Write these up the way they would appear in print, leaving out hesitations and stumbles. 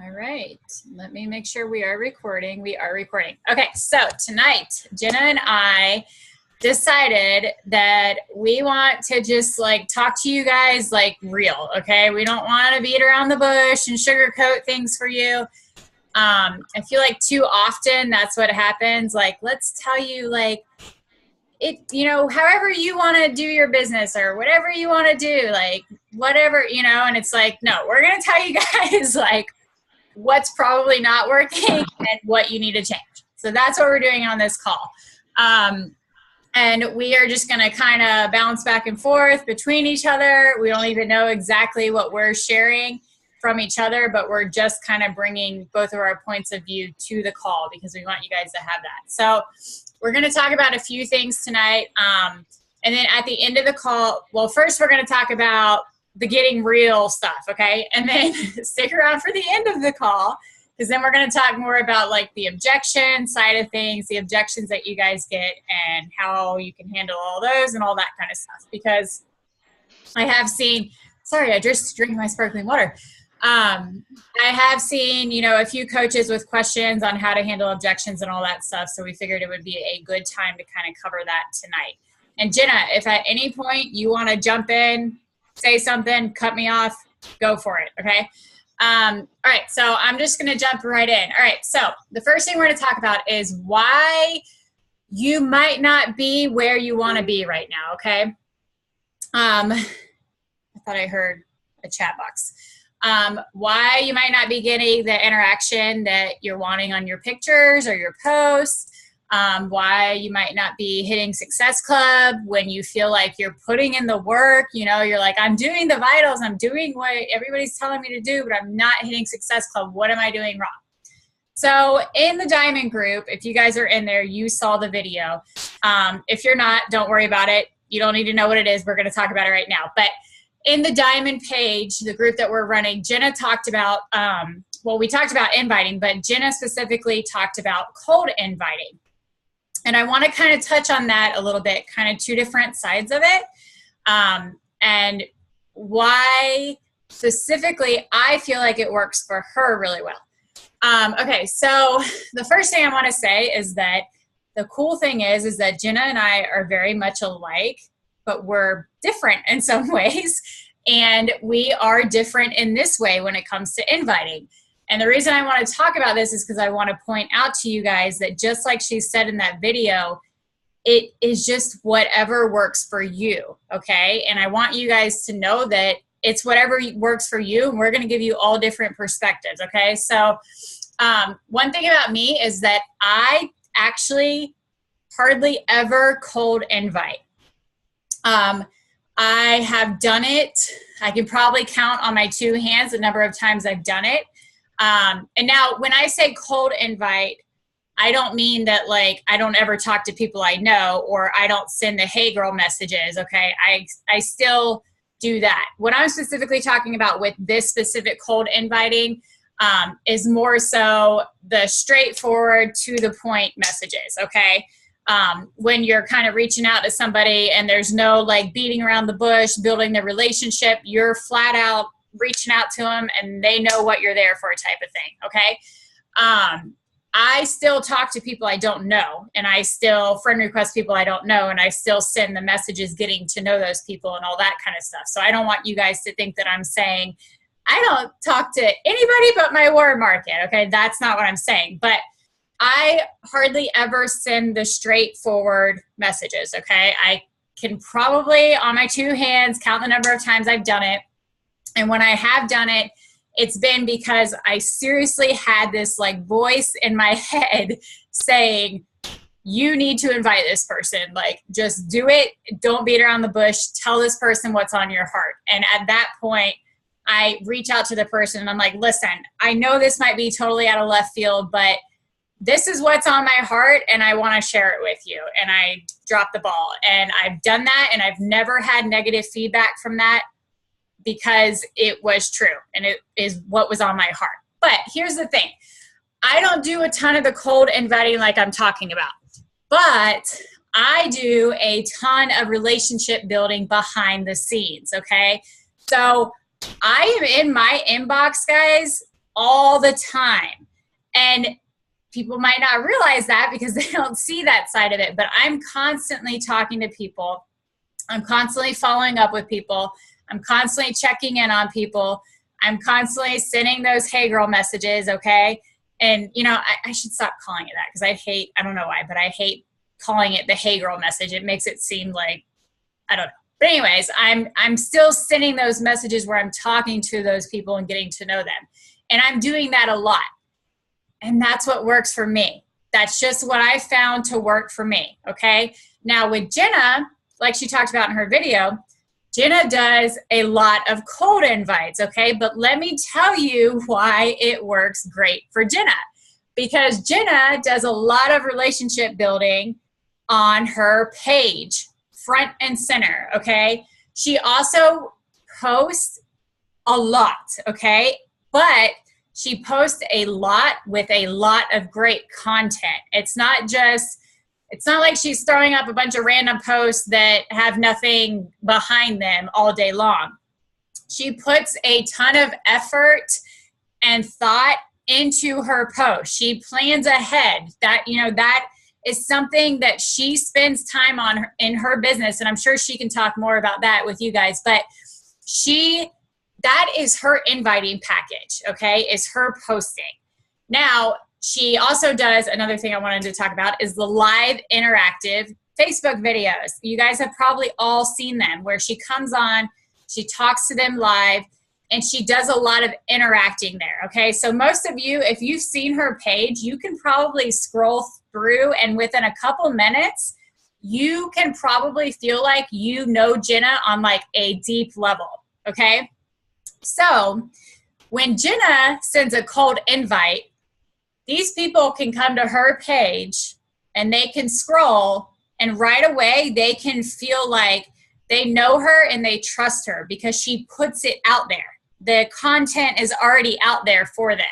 All right, let me make sure we are recording. We are recording. Okay, so tonight, Jenna and I decided that we want to just like talk to you guys like real, okay? We don't want to beat around the bush and sugarcoat things for you. I feel like too often that's what happens. Like, let's tell you like it, however you want to do your business or whatever you want to do, like whatever, and it's like, no, we're going to tell you guys like what's probably not working and what you need to change. So that's what we're doing on this call. And we are just going to kind of bounce back and forth between each other. We don't even know exactly what we're sharing from each other, but we're just kind of bringing both of our points of view to the call because we want you guys to have that. So we're going to talk about a few things tonight. And then at the end of the call, well, first we're going to talk about the getting real stuff, okay? And then stick around for the end of the call because then we're going to talk more about like the objection side of things, the objections that you guys get and how you can handle all those and all that kind of stuff. Because I have seen, sorry, I just drank my sparkling water. I have seen, a few coaches with questions on how to handle objections and all that stuff. So we figured it would be a good time to kind of cover that tonight. And Jenna, if at any point you want to jump in, say something, cut me off, go for it, okay? All right, so I'm just going to jump right in. All right, so the first thing we're going to talk about is why you might not be where you want to be right now, okay? I thought I heard a chat box. Why you might not be getting the interaction that you're wanting on your pictures or your posts. Why you might not be hitting Success Club when you feel like you're putting in the work, you're like, I'm doing the vitals, I'm doing what everybody's telling me to do, but I'm not hitting Success Club. What am I doing wrong? So in the Diamond group, if you guys are in there, you saw the video. If you're not, don't worry about it. You don't need to know what it is. We're going to talk about it right now. But in the Diamond page, the group that we're running, Jenna talked about, we talked about inviting, but Jenna specifically talked about cold inviting. And I want to kind of touch on that a little bit, kind of two different sides of it, and why specifically I feel like it works for her really well. Okay, so the first thing I want to say is that the cool thing is that Jenna and I are very much alike, but we're different in some ways, and we are different in this way when it comes to inviting. And the reason I want to talk about this is because I want to point out to you guys that just like she said in that video, it is just whatever works for you, okay? And I want you guys to know that it's whatever works for you, and we're going to give you all different perspectives, okay? So one thing about me is that I actually hardly ever cold invite. I have done it. I can probably count on my two hands the number of times I've done it. And now when I say cold invite, I don't mean that like I don't ever talk to people I know or I don't send the hey girl messages, okay? I still do that. What I'm specifically talking about with this specific cold inviting is more so the straightforward to the point messages, okay? When you're kind of reaching out to somebody and there's no like beating around the bush, building the relationship, you're flat out reaching out to them and they know what you're there for type of thing, okay? I still talk to people I don't know, and I still friend request people I don't know, and I still send the messages getting to know those people and all that kind of stuff. So I don't want you guys to think that I'm saying I don't talk to anybody but my warm market, okay? That's not what I'm saying. But I hardly ever send the straightforward messages, okay? I can probably, on my two hands, count the number of times I've done it. And when I have done it, it's been because I seriously had this like voice in my head saying, you need to invite this person. Like, just do it. Don't beat around the bush. Tell this person what's on your heart. And at that point, I reach out to the person and I'm like, listen, I know this might be totally out of left field, but this is what's on my heart and I want to share it with you. And I drop the ball. And I've done that and I've never had negative feedback from that, because it was true and it is what was on my heart. But here's the thing. I don't do a ton of the cold inviting like I'm talking about, but I do a ton of relationship building behind the scenes, okay? So I am in my inbox, guys, all the time. And people might not realize that because they don't see that side of it, but I'm constantly talking to people. I'm constantly following up with people. I'm constantly checking in on people. I'm constantly sending those hey girl messages, okay? And, you know, I should stop calling it that because I don't know why, but I hate calling it the hey girl message. It makes it seem like, I don't know. But anyways, I'm still sending those messages where I'm talking to those people and getting to know them. And I'm doing that a lot. And that's what works for me. That's just what I found to work for me, okay? Now with Jenna, like she talked about in her video, Jenna does a lot of cold invites, okay? But let me tell you why it works great for Jenna. Because Jenna does a lot of relationship building on her page, front and center, okay? She also posts a lot, okay? But she posts a lot with a lot of great content. It's not like she's throwing up a bunch of random posts that have nothing behind them all day long. She puts a ton of effort and thought into her post. She plans ahead. That is something that she spends time on in her business. And I'm sure she can talk more about that with you guys, but that is her inviting package, okay, is her posting. Now, she also does, another thing I wanted to talk about is the live interactive Facebook videos. You guys have probably all seen them where she comes on, she talks to them live, and she does a lot of interacting there, okay? So most of you, if you've seen her page, you can probably scroll through and within a couple minutes, you can probably feel like you know Jenna on like a deep level, okay? So when Jenna sends a cold invite, these people can come to her page and they can scroll and right away they can feel like they know her and they trust her because she puts it out there. The content is already out there for them.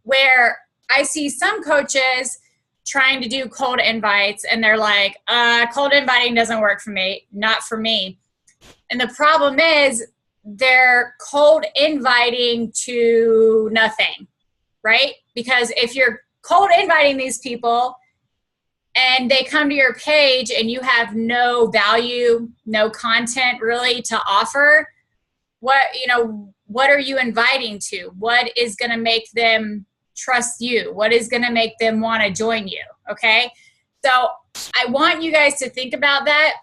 Where I see some coaches trying to do cold invites and they're like, cold inviting doesn't work for me, not for me. And the problem is they're cold inviting to nothing, right? Because if you're cold inviting these people and they come to your page and you have no value, no content really to offer, what are you inviting to? What is going to make them trust you? What is going to make them want to join you? Okay. So I want you guys to think about that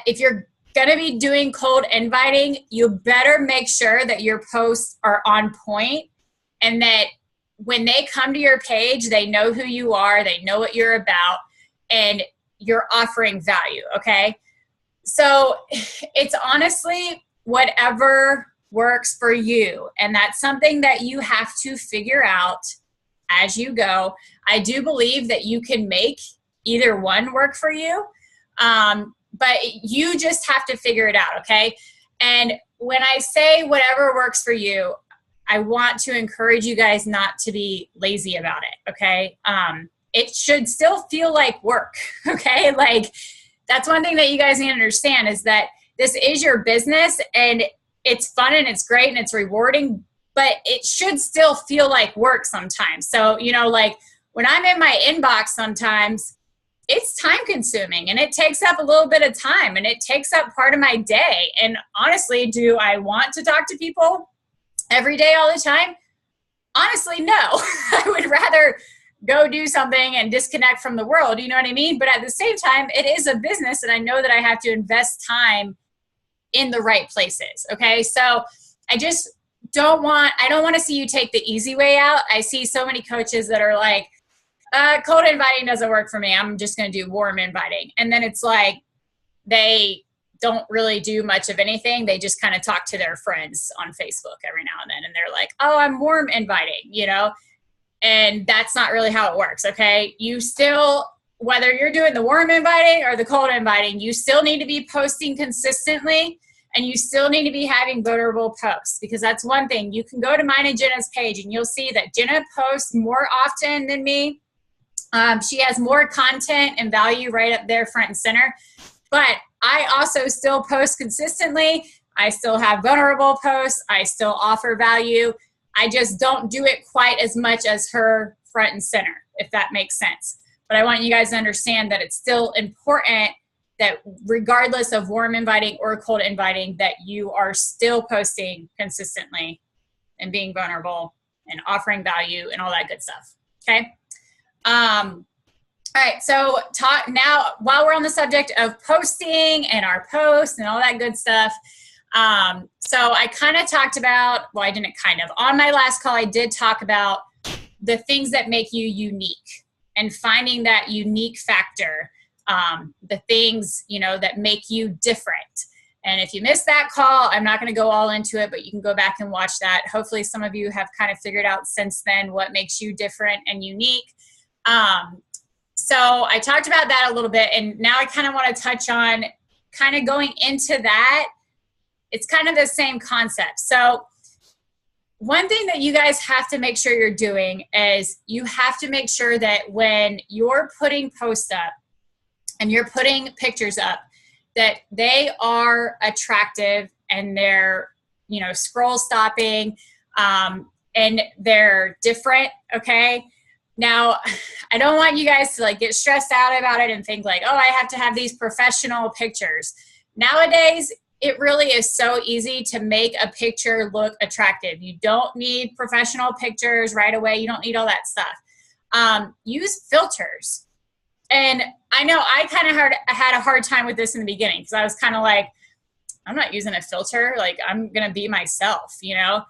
if you're going to be doing cold inviting, you better make sure that your posts are on point and that when they come to your page, they know who you are, they know what you're about, and you're offering value, okay? So it's honestly whatever works for you, and that's something that you have to figure out as you go. I do believe that you can make either one work for you, but you just have to figure it out, okay? And when I say whatever works for you, I want to encourage you guys not to be lazy about it, okay? It should still feel like work, okay? Like, that's one thing that you guys need to understand is that this is your business and it's fun and it's great and it's rewarding, but it should still feel like work sometimes. So, like when I'm in my inbox sometimes, it's time consuming and it takes up a little bit of time and it takes up part of my day. And honestly, do I want to talk to people every day, all the time? Honestly, no. I would rather go do something and disconnect from the world, you know what I mean? But at the same time, it is a business and I know that I have to invest time in the right places, okay? So I don't want to see you take the easy way out. I see so many coaches that are like, cold inviting doesn't work for me. I'm just going to do warm inviting. And then it's like they don't really do much of anything. They just kind of talk to their friends on Facebook every now and then. And they're like, oh, I'm warm inviting, and that's not really how it works. Okay. You still, whether you're doing the warm inviting or the cold inviting, you still need to be posting consistently and you still need to be having vulnerable posts because that's one thing. You can go to mine and Jenna's page and you'll see that Jenna posts more often than me. She has more content and value right up there front and center, but I also still post consistently. I still have vulnerable posts. I still offer value. I just don't do it quite as much as her front and center, if that makes sense. But I want you guys to understand that it's still important that regardless of warm inviting or cold inviting, that you are still posting consistently and being vulnerable and offering value and all that good stuff. Okay. All right. So now, while we're on the subject of posting and our posts and all that good stuff. So I kind of talked about, well, I didn't kind of, on my last call, I did talk about the things that make you unique and finding that unique factor, the things, you know, that make you different. And if you missed that call, I'm not going to go all into it, but you can go back and watch that. Hopefully some of you have kind of figured out since then what makes you different and unique. So I talked about that a little bit, and now I kind of want to touch on kind of going into that. It's kind of the same concept. So one thing that you guys have to make sure you're doing is you have to make sure that when you're putting posts up and you're putting pictures up, that they are attractive and they're, you know, scroll stopping, and they're different. Okay. Now, I don't want you guys to like get stressed out about it and think like, oh, I have to have these professional pictures. Nowadays, it really is so easy to make a picture look attractive. You don't need professional pictures right away. You don't need all that stuff. Use filters. And I know I kind of had a hard time with this in the beginning because I was kind of like, I'm not using a filter. Like, I'm going to be myself, you know?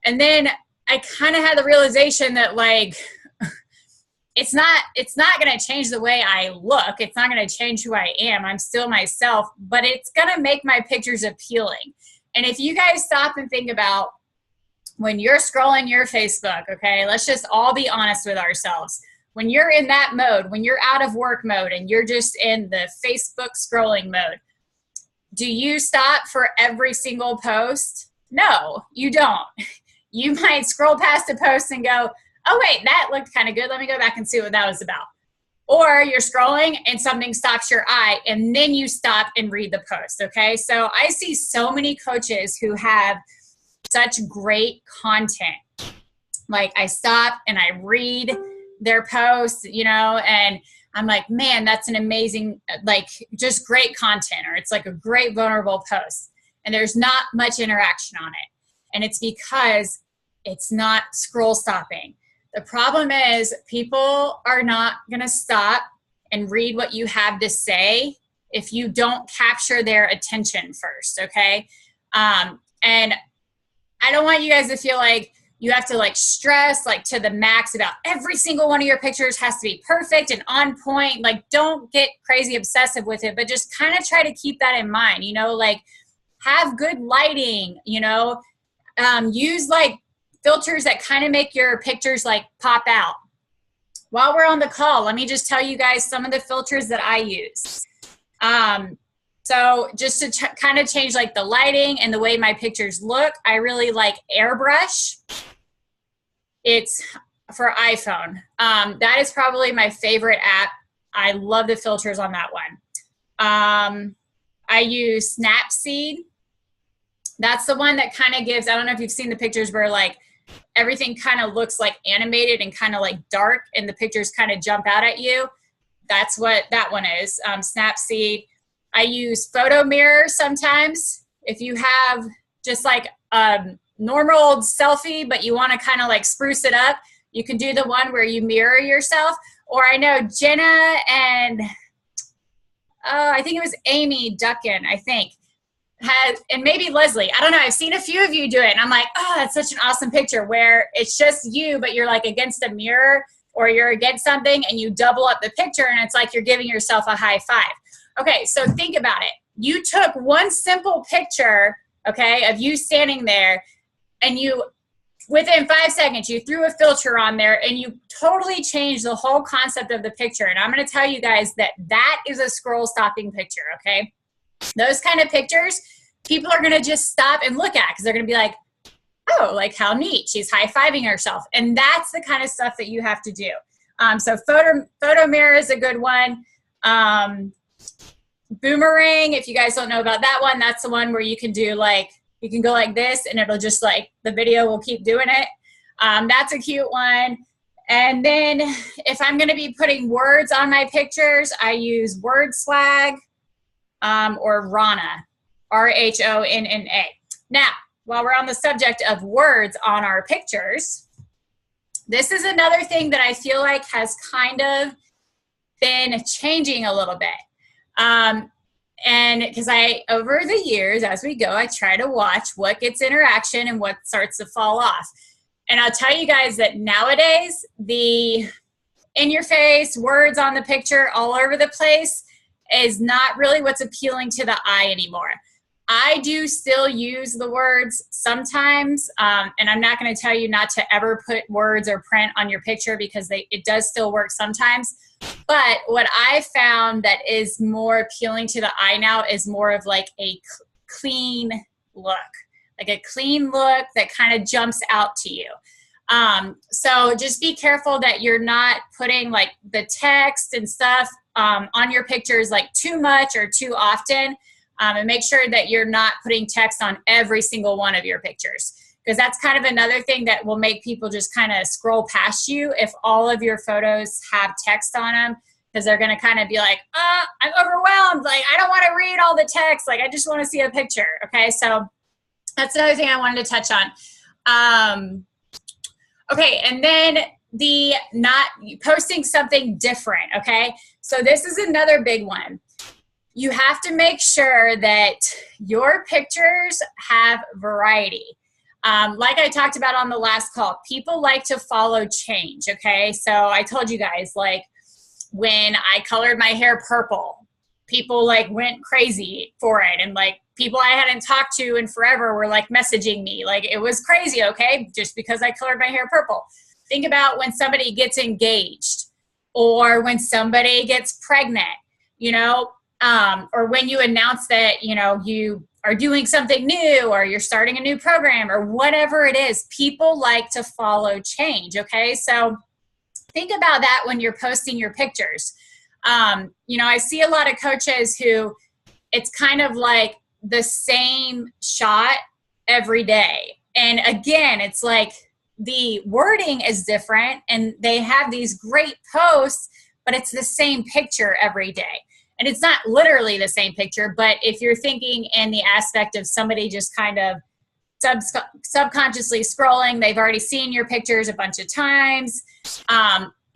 And then I kind of had the realization that like, it's not going to change the way I look. It's not going to change who I am. I'm still myself, but it's going to make my pictures appealing. And if you guys stop and think about when you're scrolling your Facebook, okay, let's just all be honest with ourselves. When you're in that mode, when you're out of work mode and you're just in the Facebook scrolling mode, do you stop for every single post? No, you don't. You might scroll past a post and go, oh, wait, that looked kind of good. Let me go back and see what that was about. Or you're scrolling and something stops your eye and then you stop and read the post, okay? So I see so many coaches who have such great content. Like I stop and I read their posts, you know, and I'm like, man, that's an amazing, like just great content, or it's like a great vulnerable post. And there's not much interaction on it. And it's because it's not scroll stopping. The problem is people are not going to stop and read what you have to say if you don't capture their attention first, okay? And I don't want you guys to feel like you have to like stress like to the max about every single one of your pictures has to be perfect and on point. Like don't get crazy obsessive with it, but just kind of try to keep that in mind, you know, like have good lighting, you know, use like filters that kind of make your pictures like pop out. While we're on the call, let me just tell you guys some of the filters that I use. So just to kind of change like the lighting and the way my pictures look, I really like Airbrush. It's for iPhone. That is probably my favorite app. I love the filters on that one. I use Snapseed. That's the one that kind of gives, I don't know if you've seen the pictures where like everything kind of looks like animated and kind of like dark and the pictures kind of jump out at you. That's what that one is, Snapseed. I use Photo Mirror sometimes. If you have just like a normal old selfie, but you want to kind of like spruce it up, you can do the one where you mirror yourself. Or I know Jenna and I think it was Amy Duckin, I think, and maybe Leslie, I don't know, I've seen a few of you do it and I'm like, oh, that's such an awesome picture where it's just you, but you're like against a mirror or you're against something and you double up the picture and it's like you're giving yourself a high five. Okay, so think about it. You took one simple picture, okay, of you standing there and you, within 5 seconds, you threw a filter on there and you totally changed the whole concept of the picture. And I'm going to tell you guys that that is a scroll stopping picture, okay? Those kind of pictures, people are going to just stop and look at because they're going to be like, oh, like how neat. She's high-fiving herself. And that's the kind of stuff that you have to do. So photo mirror is a good one. Boomerang, if you guys don't know about that one, that's the one where you can do like, you can go like this and it'll just like, the video will keep doing it. That's a cute one. And then if I'm going to be putting words on my pictures, I use Word Swag or Rhonna, RHONNA. Now, while we're on the subject of words on our pictures, this is another thing that I feel like has kind of been changing a little bit. And because over the years, as we go, I try to watch what gets interaction and what starts to fall off. And I'll tell you guys that nowadays, the in-your-face words on the picture all over the place is not really what's appealing to the eye anymore. I do still use the words sometimes, and I'm not going to tell you not to ever put words or print on your picture because it does still work sometimes. But what I found that is more appealing to the eye now is more of like a clean look, like a clean look that kind of jumps out to you. So just be careful that you're not putting like the text and stuff on your pictures like too much or too often. And make sure that you're not putting text on every single one of your pictures, because that's kind of another thing that will make people just kind of scroll past you if all of your photos have text on them, because they're going to kind of be like, I'm overwhelmed. Like, I don't want to read all the text. Like, I just want to see a picture. Okay. So that's another thing I wanted to touch on. Okay. And then the not posting something different. Okay. So this is another big one. You have to make sure that your pictures have variety. Like I talked about on the last call, people like to follow change, okay? So I told you guys, like, when I colored my hair purple, people, like, went crazy for it. And, like, people I hadn't talked to in forever were, like, messaging me. Like, it was crazy, okay? Just because I colored my hair purple. Think about when somebody gets engaged or when somebody gets pregnant, you know? Or when you announce that, you know, you are doing something new or you're starting a new program or whatever it is, people like to follow change, okay? So think about that when you're posting your pictures. You know, I see a lot of coaches who it's kind of like the same shot every day. And again, it's like the wording is different and they have these great posts, but it's the same picture every day. And it's not literally the same picture, but if you're thinking in the aspect of somebody just kind of subconsciously scrolling, they've already seen your pictures a bunch of times.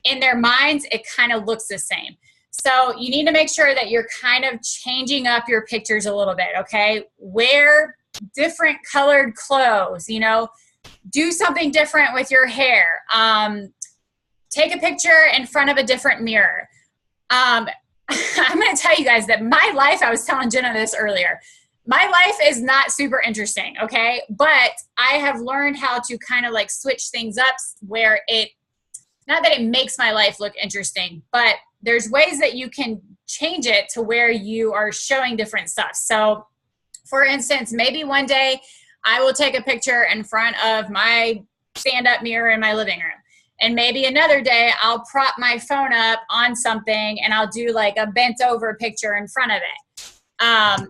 In their minds, it kind of looks the same. So you need to make sure that you're kind of changing up your pictures a little bit, okay? Wear different colored clothes, you know, do something different with your hair. Take a picture in front of a different mirror. I'm going to tell you guys that my life, I was telling Jenna this earlier, my life is not super interesting, okay? But I have learned how to kind of like switch things up where not that it makes my life look interesting, but there's ways that you can change it to where you are showing different stuff. So for instance, maybe one day I will take a picture in front of my stand-up mirror in my living room. And maybe another day I'll prop my phone up on something and I'll do like a bent over picture in front of it.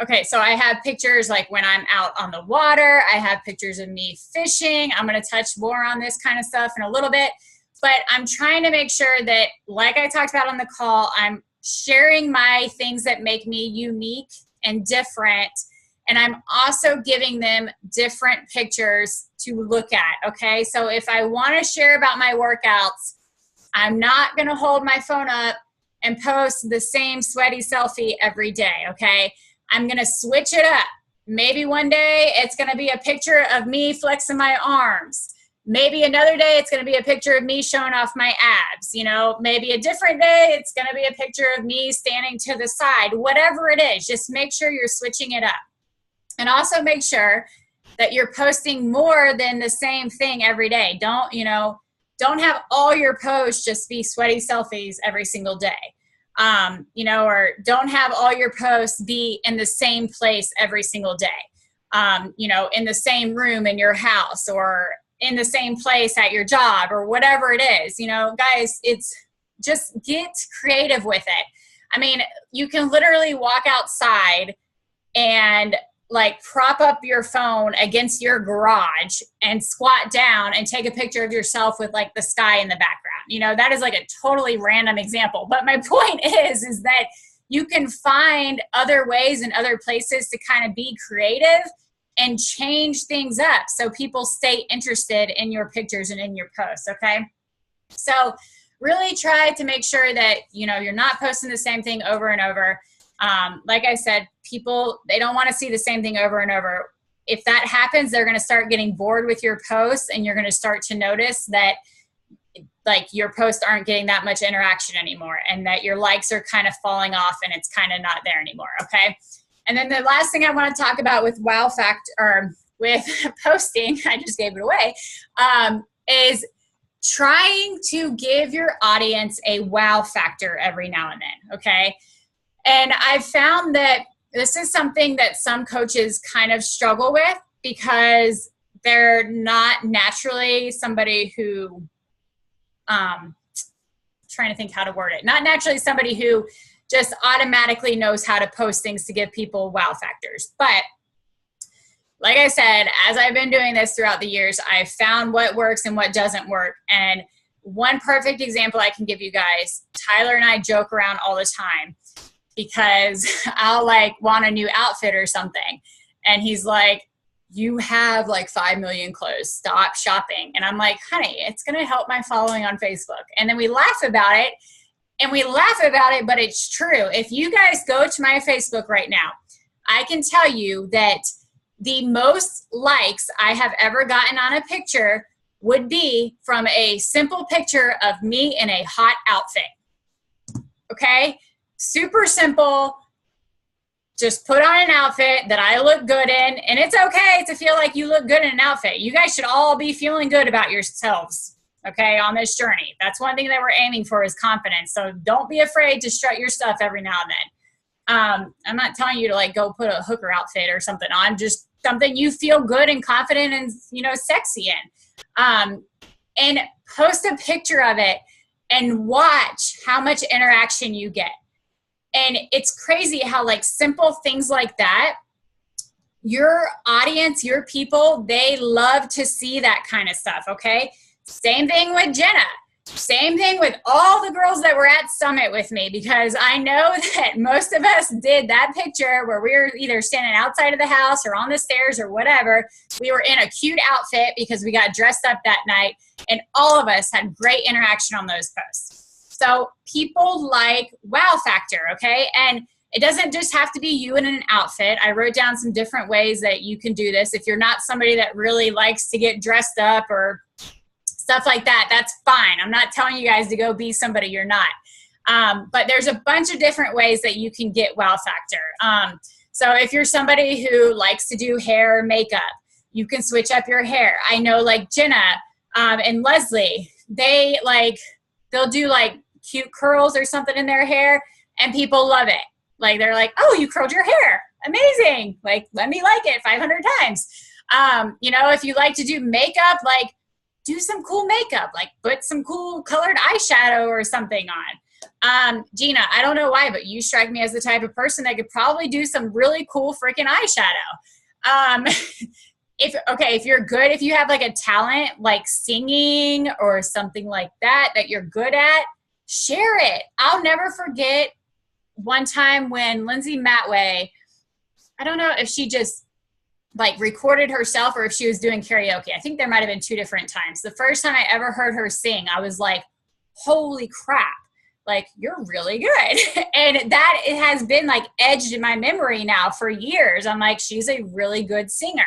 Okay, so I have pictures like when I'm out on the water. I have pictures of me fishing. I'm going to touch more on this kind of stuff in a little bit. But I'm trying to make sure that, like I talked about on the call, I'm sharing my things that make me unique and different. And I'm also giving them different pictures to look at, okay? So if I want to share about my workouts, I'm not going to hold my phone up and post the same sweaty selfie every day, okay? I'm going to switch it up. Maybe one day it's going to be a picture of me flexing my arms. Maybe another day it's going to be a picture of me showing off my abs. You know, maybe a different day it's going to be a picture of me standing to the side. Whatever it is, just make sure you're switching it up. And also make sure that you're posting more than the same thing every day. Don't have all your posts just be sweaty selfies every single day. Or don't have all your posts be in the same place every single day. In the same room in your house or in the same place at your job or whatever it is. You know, guys, it's just get creative with it. I mean, you can literally walk outside and like prop up your phone against your garage and squat down and take a picture of yourself with like the sky in the background. You know, that is like a totally random example. But my point is that you can find other ways and other places to kind of be creative and change things up so people stay interested in your pictures and in your posts, okay? So really try to make sure that, you know, you're not posting the same thing over and over. Like I said, people, they don't want to see the same thing over and over. If that happens, they're going to start getting bored with your posts, and you're going to start to notice that like your posts aren't getting that much interaction anymore, and that your likes are kind of falling off and it's kind of not there anymore. Okay. And then the last thing I want to talk about with wow factor, or with posting, I just gave it away, is trying to give your audience a wow factor every now and then. Okay. And I've found that this is something that some coaches kind of struggle with because they're not naturally somebody who, trying to think how to word it, not naturally somebody who just automatically knows how to post things to give people wow factors. But like I said, as I've been doing this throughout the years, I've found what works and what doesn't work. And one perfect example I can give you guys, Tyler and I joke around all the time because I'll like want a new outfit or something. And he's like, you have like 5 million clothes, stop shopping. And I'm like, honey, it's going to help my following on Facebook. And then we laugh about it. But it's true. If you guys go to my Facebook right now, I can tell you that the most likes I have ever gotten on a picture would be from a simple picture of me in a hot outfit. Okay? Super simple. Just put on an outfit that I look good in, and it's okay to feel like you look good in an outfit. You guys should all be feeling good about yourselves, okay, on this journey. That's one thing that we're aiming for is confidence. So don't be afraid to strut your stuff every now and then. I'm not telling you to like go put a hooker outfit or something on, just something you feel good and confident and, you know, sexy in. And post a picture of it and watch how much interaction you get. And it's crazy how like simple things like that, your audience, your people, they love to see that kind of stuff, okay? Same thing with Jenna. Same thing with all the girls that were at Summit with me, because I know that most of us did that picture where we were either standing outside of the house or on the stairs or whatever. We were in a cute outfit because we got dressed up that night, and all of us had great interaction on those posts. So people like wow factor, okay? And it doesn't just have to be you in an outfit. I wrote down some different ways that you can do this. If you're not somebody that really likes to get dressed up or stuff like that, that's fine. I'm not telling you guys to go be somebody you're not. But there's a bunch of different ways that you can get wow factor. So if you're somebody who likes to do hair or makeup, you can switch up your hair. I know like Jenna and Leslie, they'll do like cute curls or something in their hair, and people love it. Like they're like, oh, you curled your hair. Amazing. Like, let me like it 500 times. You know, if you like to do makeup, like do some cool makeup, like put some cool colored eyeshadow or something on. Gina, I don't know why, but you strike me as the type of person that could probably do some really cool freaking eyeshadow. If you're good, if you have like a talent like singing or something like that you're good at, share it. I'll never forget one time when Lindsay Matway, I don't know if she just like recorded herself or if she was doing karaoke. I think there might have been 2 different times. The first time I ever heard her sing, I was like, holy crap, like you're really good. And that it has been like edged in my memory now for years. I'm like, she's a really good singer.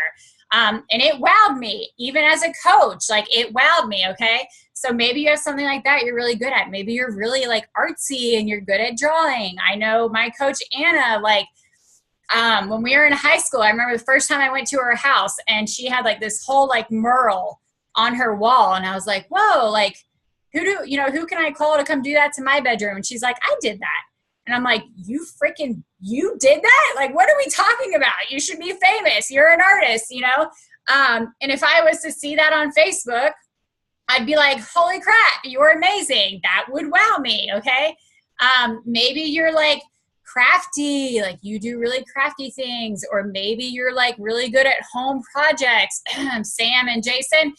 And it wowed me, even as a coach, like it wowed me, okay? So maybe you have something like that you're really good at. Maybe you're really like artsy and you're good at drawing. I know my coach, Anna, like when we were in high school, I remember the first time I went to her house and she had like this whole like mural on her wall. And I was like, whoa, like who can I call to come do that to my bedroom? And she's like, I did that. And I'm like, you did that? Like, what are we talking about? You should be famous. You're an artist, you know? And if I was to see that on Facebook, I'd be like, holy crap, you're amazing. That would wow me, okay? Maybe you're like crafty, like you do really crafty things, or maybe you're like really good at home projects, Sam and Jason.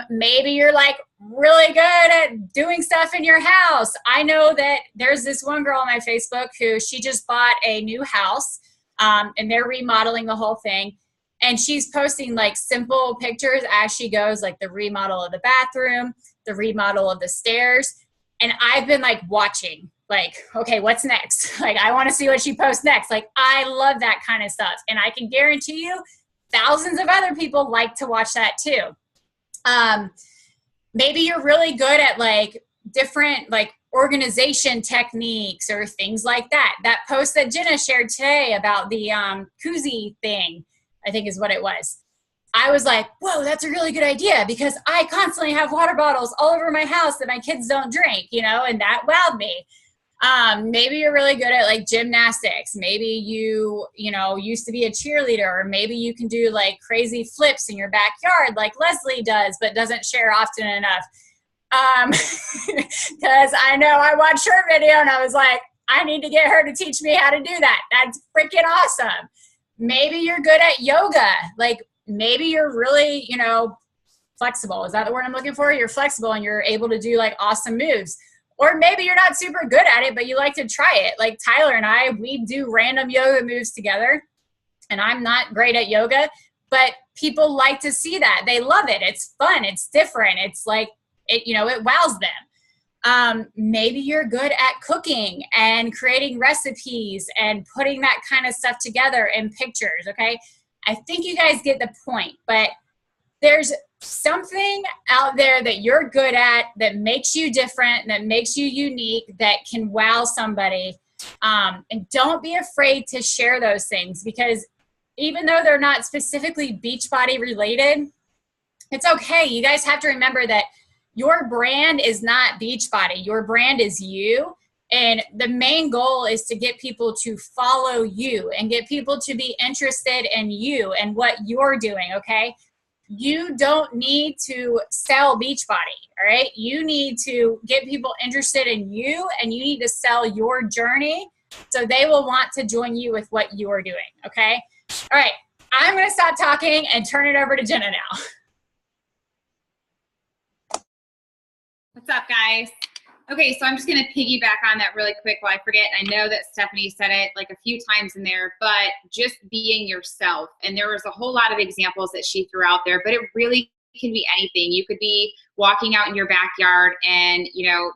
Maybe you're like really good at doing stuff in your house. I know that there's this one girl on my Facebook who she just bought a new house, and they're remodeling the whole thing. And she's posting like simple pictures as she goes, like the remodel of the bathroom, the remodel of the stairs. And I've been like watching, like, okay, what's next? Like, I want to see what she posts next. Like, I love that kind of stuff. And I can guarantee you thousands of other people like to watch that too. Maybe you're really good at like different like organization techniques or things like that. That post that Jenna shared today about the koozie thing, I think is what it was. I was like, whoa, that's a really good idea, because I constantly have water bottles all over my house that my kids don't drink, you know, and that wowed me. Maybe you're really good at like gymnastics. Maybe you know, used to be a cheerleader, or maybe you can do like crazy flips in your backyard like Leslie does, but doesn't share often enough. Because I know I watched her video and I was like, I need to get her to teach me how to do that. That's freaking awesome. Maybe you're good at yoga. Like maybe you're really, you know, flexible. Is that the word I'm looking for? You're flexible and you're able to do like awesome moves. Or maybe you're not super good at it, but you like to try it. Like Tyler and I, we do random yoga moves together, and I'm not great at yoga, but people like to see that. They love it. It's fun. It's different. It's like, it, you know, it wows them. Maybe you're good at cooking and creating recipes and putting that kind of stuff together in pictures, okay? I think you guys get the point, but there's something out there that you're good at that makes you different, that makes you unique, that can wow somebody. And don't be afraid to share those things, because even though they're not specifically Beachbody related, it's okay. You guys have to remember that your brand is not Beachbody. Your brand is you. And the main goal is to get people to follow you and get people to be interested in you and what you're doing, okay? You don't need to sell Beachbody, all right? You need to get people interested in you, and you need to sell your journey so they will want to join you with what you are doing, okay? All right, I'm gonna stop talking and turn it over to Jenna now. What's up, guys? Okay, so I'm just going to piggyback on that really quick while I forget. I know that Stephanie said it like a few times in there, but just being yourself. And there was a whole lot of examples that she threw out there, but it really can be anything. You could be walking out in your backyard and, you know,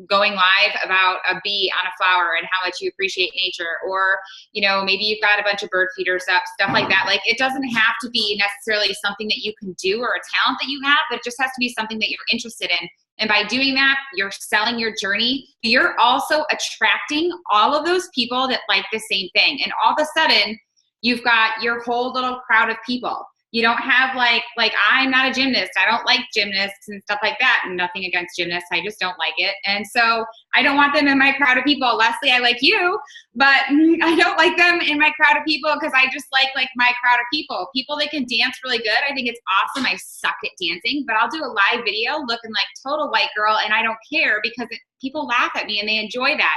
going live about a bee on a flower and how much you appreciate nature, or, you know, maybe you've got a bunch of bird feeders up, stuff like that. Like, it doesn't have to be necessarily something that you can do or a talent that you have, but it just has to be something that you're interested in. And by doing that, you're selling your journey. You're also attracting all of those people that like the same thing. And all of a sudden, you've got your whole little crowd of people. You don't have like I'm not a gymnast. I don't like gymnasts and stuff like that. And nothing against gymnasts. I just don't like it. And so I don't want them in my crowd of people. Leslie, I like you, but I don't like them in my crowd of people, because I just like my crowd of people. People that can dance really good. I think it's awesome. I suck at dancing, but I'll do a live video looking like total white girl, and I don't care, because people laugh at me and they enjoy that.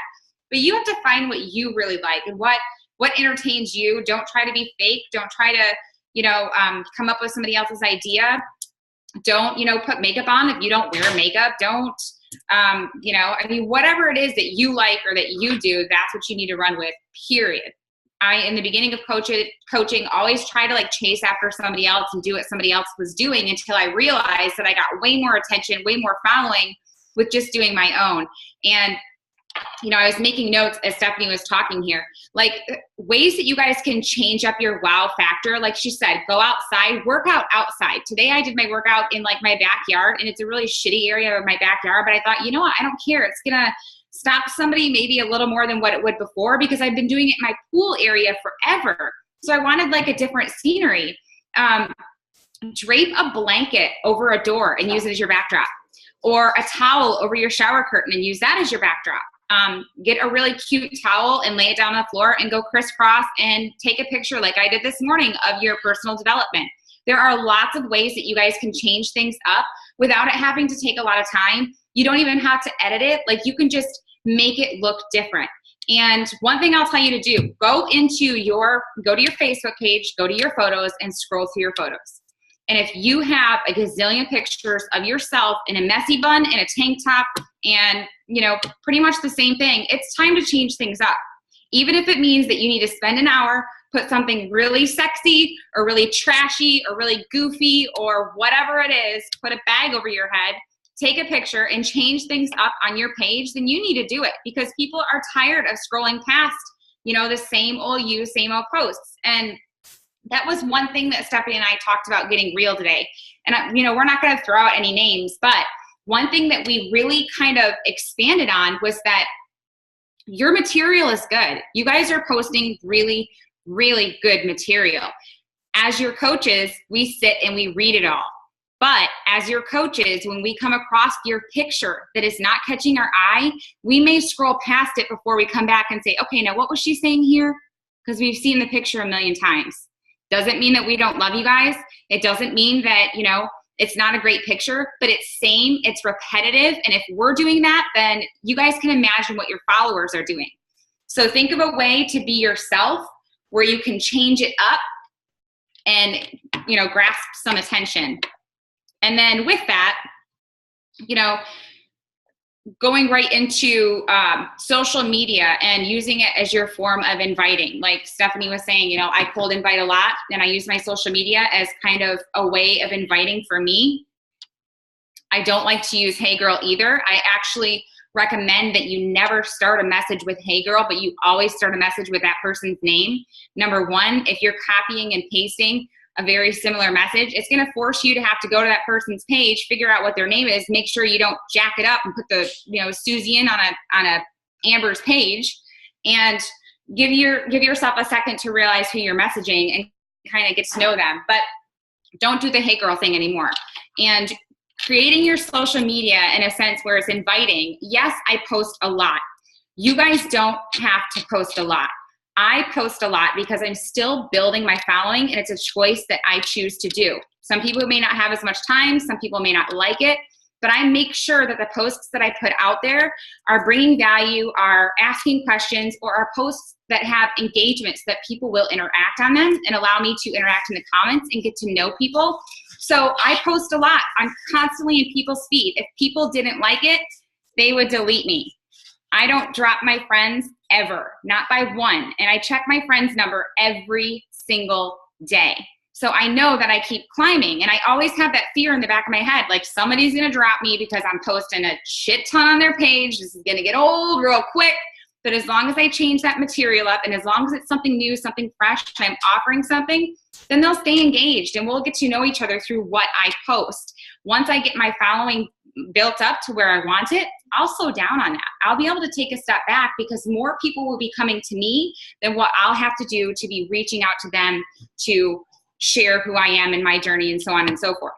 But you have to find what you really like and what entertains you. Don't try to be fake. Don't try to, you know, come up with somebody else's idea. Don't, you know, put makeup on if you don't wear makeup. Don't, you know, I mean, whatever it is that you like or that you do, that's what you need to run with, period. In the beginning of coaching, always try to like chase after somebody else and do what somebody else was doing, until I realized that I got way more attention, way more following with just doing my own. And you know, I was making notes as Stephanie was talking here, like ways that you guys can change up your wow factor. Like she said, go outside, work out outside. Today I did my workout in like my backyard, and it's a really shitty area of my backyard, but I thought, you know what, I don't care. It's going to stop somebody maybe a little more than what it would before, because I've been doing it in my pool area forever. So I wanted like a different scenery. Drape a blanket over a door and use it as your backdrop, or a towel over your shower curtain and use that as your backdrop. Get a really cute towel and lay it down on the floor and go crisscross and take a picture like I did this morning of your personal development. There are lots of ways that you guys can change things up without it having to take a lot of time. You don't even have to edit it. Like, you can just make it look different. And one thing I'll tell you to do, go to your Facebook page, go to your photos and scroll through your photos. And if you have a gazillion pictures of yourself in a messy bun, in a tank top, and pretty much the same thing, it's time to change things up. Even if it means that you need to spend an hour, put something really sexy or really trashy or really goofy or whatever it is, put a bag over your head, take a picture and change things up on your page, then you need to do it, because people are tired of scrolling past, the same old same old posts. And that was one thing that Stephanie and I talked about getting real today. And, we're not going to throw out any names, but one thing that we really kind of expanded on was that your material is good. You guys are posting really, really good material. As your coaches, we sit and we read it all. But as your coaches, when we come across your picture that is not catching our eye, we may scroll past it before we come back and say, okay, now what was she saying here? Because we've seen the picture a million times. Doesn't mean that we don't love you guys. It doesn't mean that, it's not a great picture, but it's repetitive. And if we're doing that, then you guys can imagine what your followers are doing. So think of a way to be yourself where you can change it up and, grasp some attention. And then with that, going right into social media and using it as your form of inviting. Like Stephanie was saying, I cold invite a lot, and I use my social media as kind of a way of inviting for me. I don't like to use Hey Girl either. I actually recommend that you never start a message with Hey Girl, but you always start a message with that person's name. Number one, if you're copying and pasting a very similar message, it's going to force you to have to go to that person's page, figure out what their name is, make sure you don't jack it up and put the Susie in on a Amber's page, and give yourself a second to realize who you're messaging and kind of get to know them. But don't do the Hey Girl thing anymore. And creating your social media in a sense where it's inviting. Yes, I post a lot. You guys don't have to post a lot. I post a lot because I'm still building my following, and it's a choice that I choose to do. Some people may not have as much time. Some people may not like it, but I make sure that the posts that I put out there are bringing value, are asking questions, or are posts that have engagements that people will interact on them and allow me to interact in the comments and get to know people. So I post a lot. I'm constantly in people's feed. If people didn't like it, they would delete me. I don't drop my friends ever, not by one. And I check my friends' number every single day. So I know that I keep climbing, and I always have that fear in the back of my head, like somebody's gonna drop me because I'm posting a shit ton on their page. This is gonna get old real quick. But as long as I change that material up, and as long as it's something new, something fresh, I'm offering something, then they'll stay engaged, and we'll get to know each other through what I post. Once I get my following built up to where I want it, I'll slow down on that. I'll be able to take a step back because more people will be coming to me than what I'll have to do to be reaching out to them to share who I am in my journey and so on and so forth.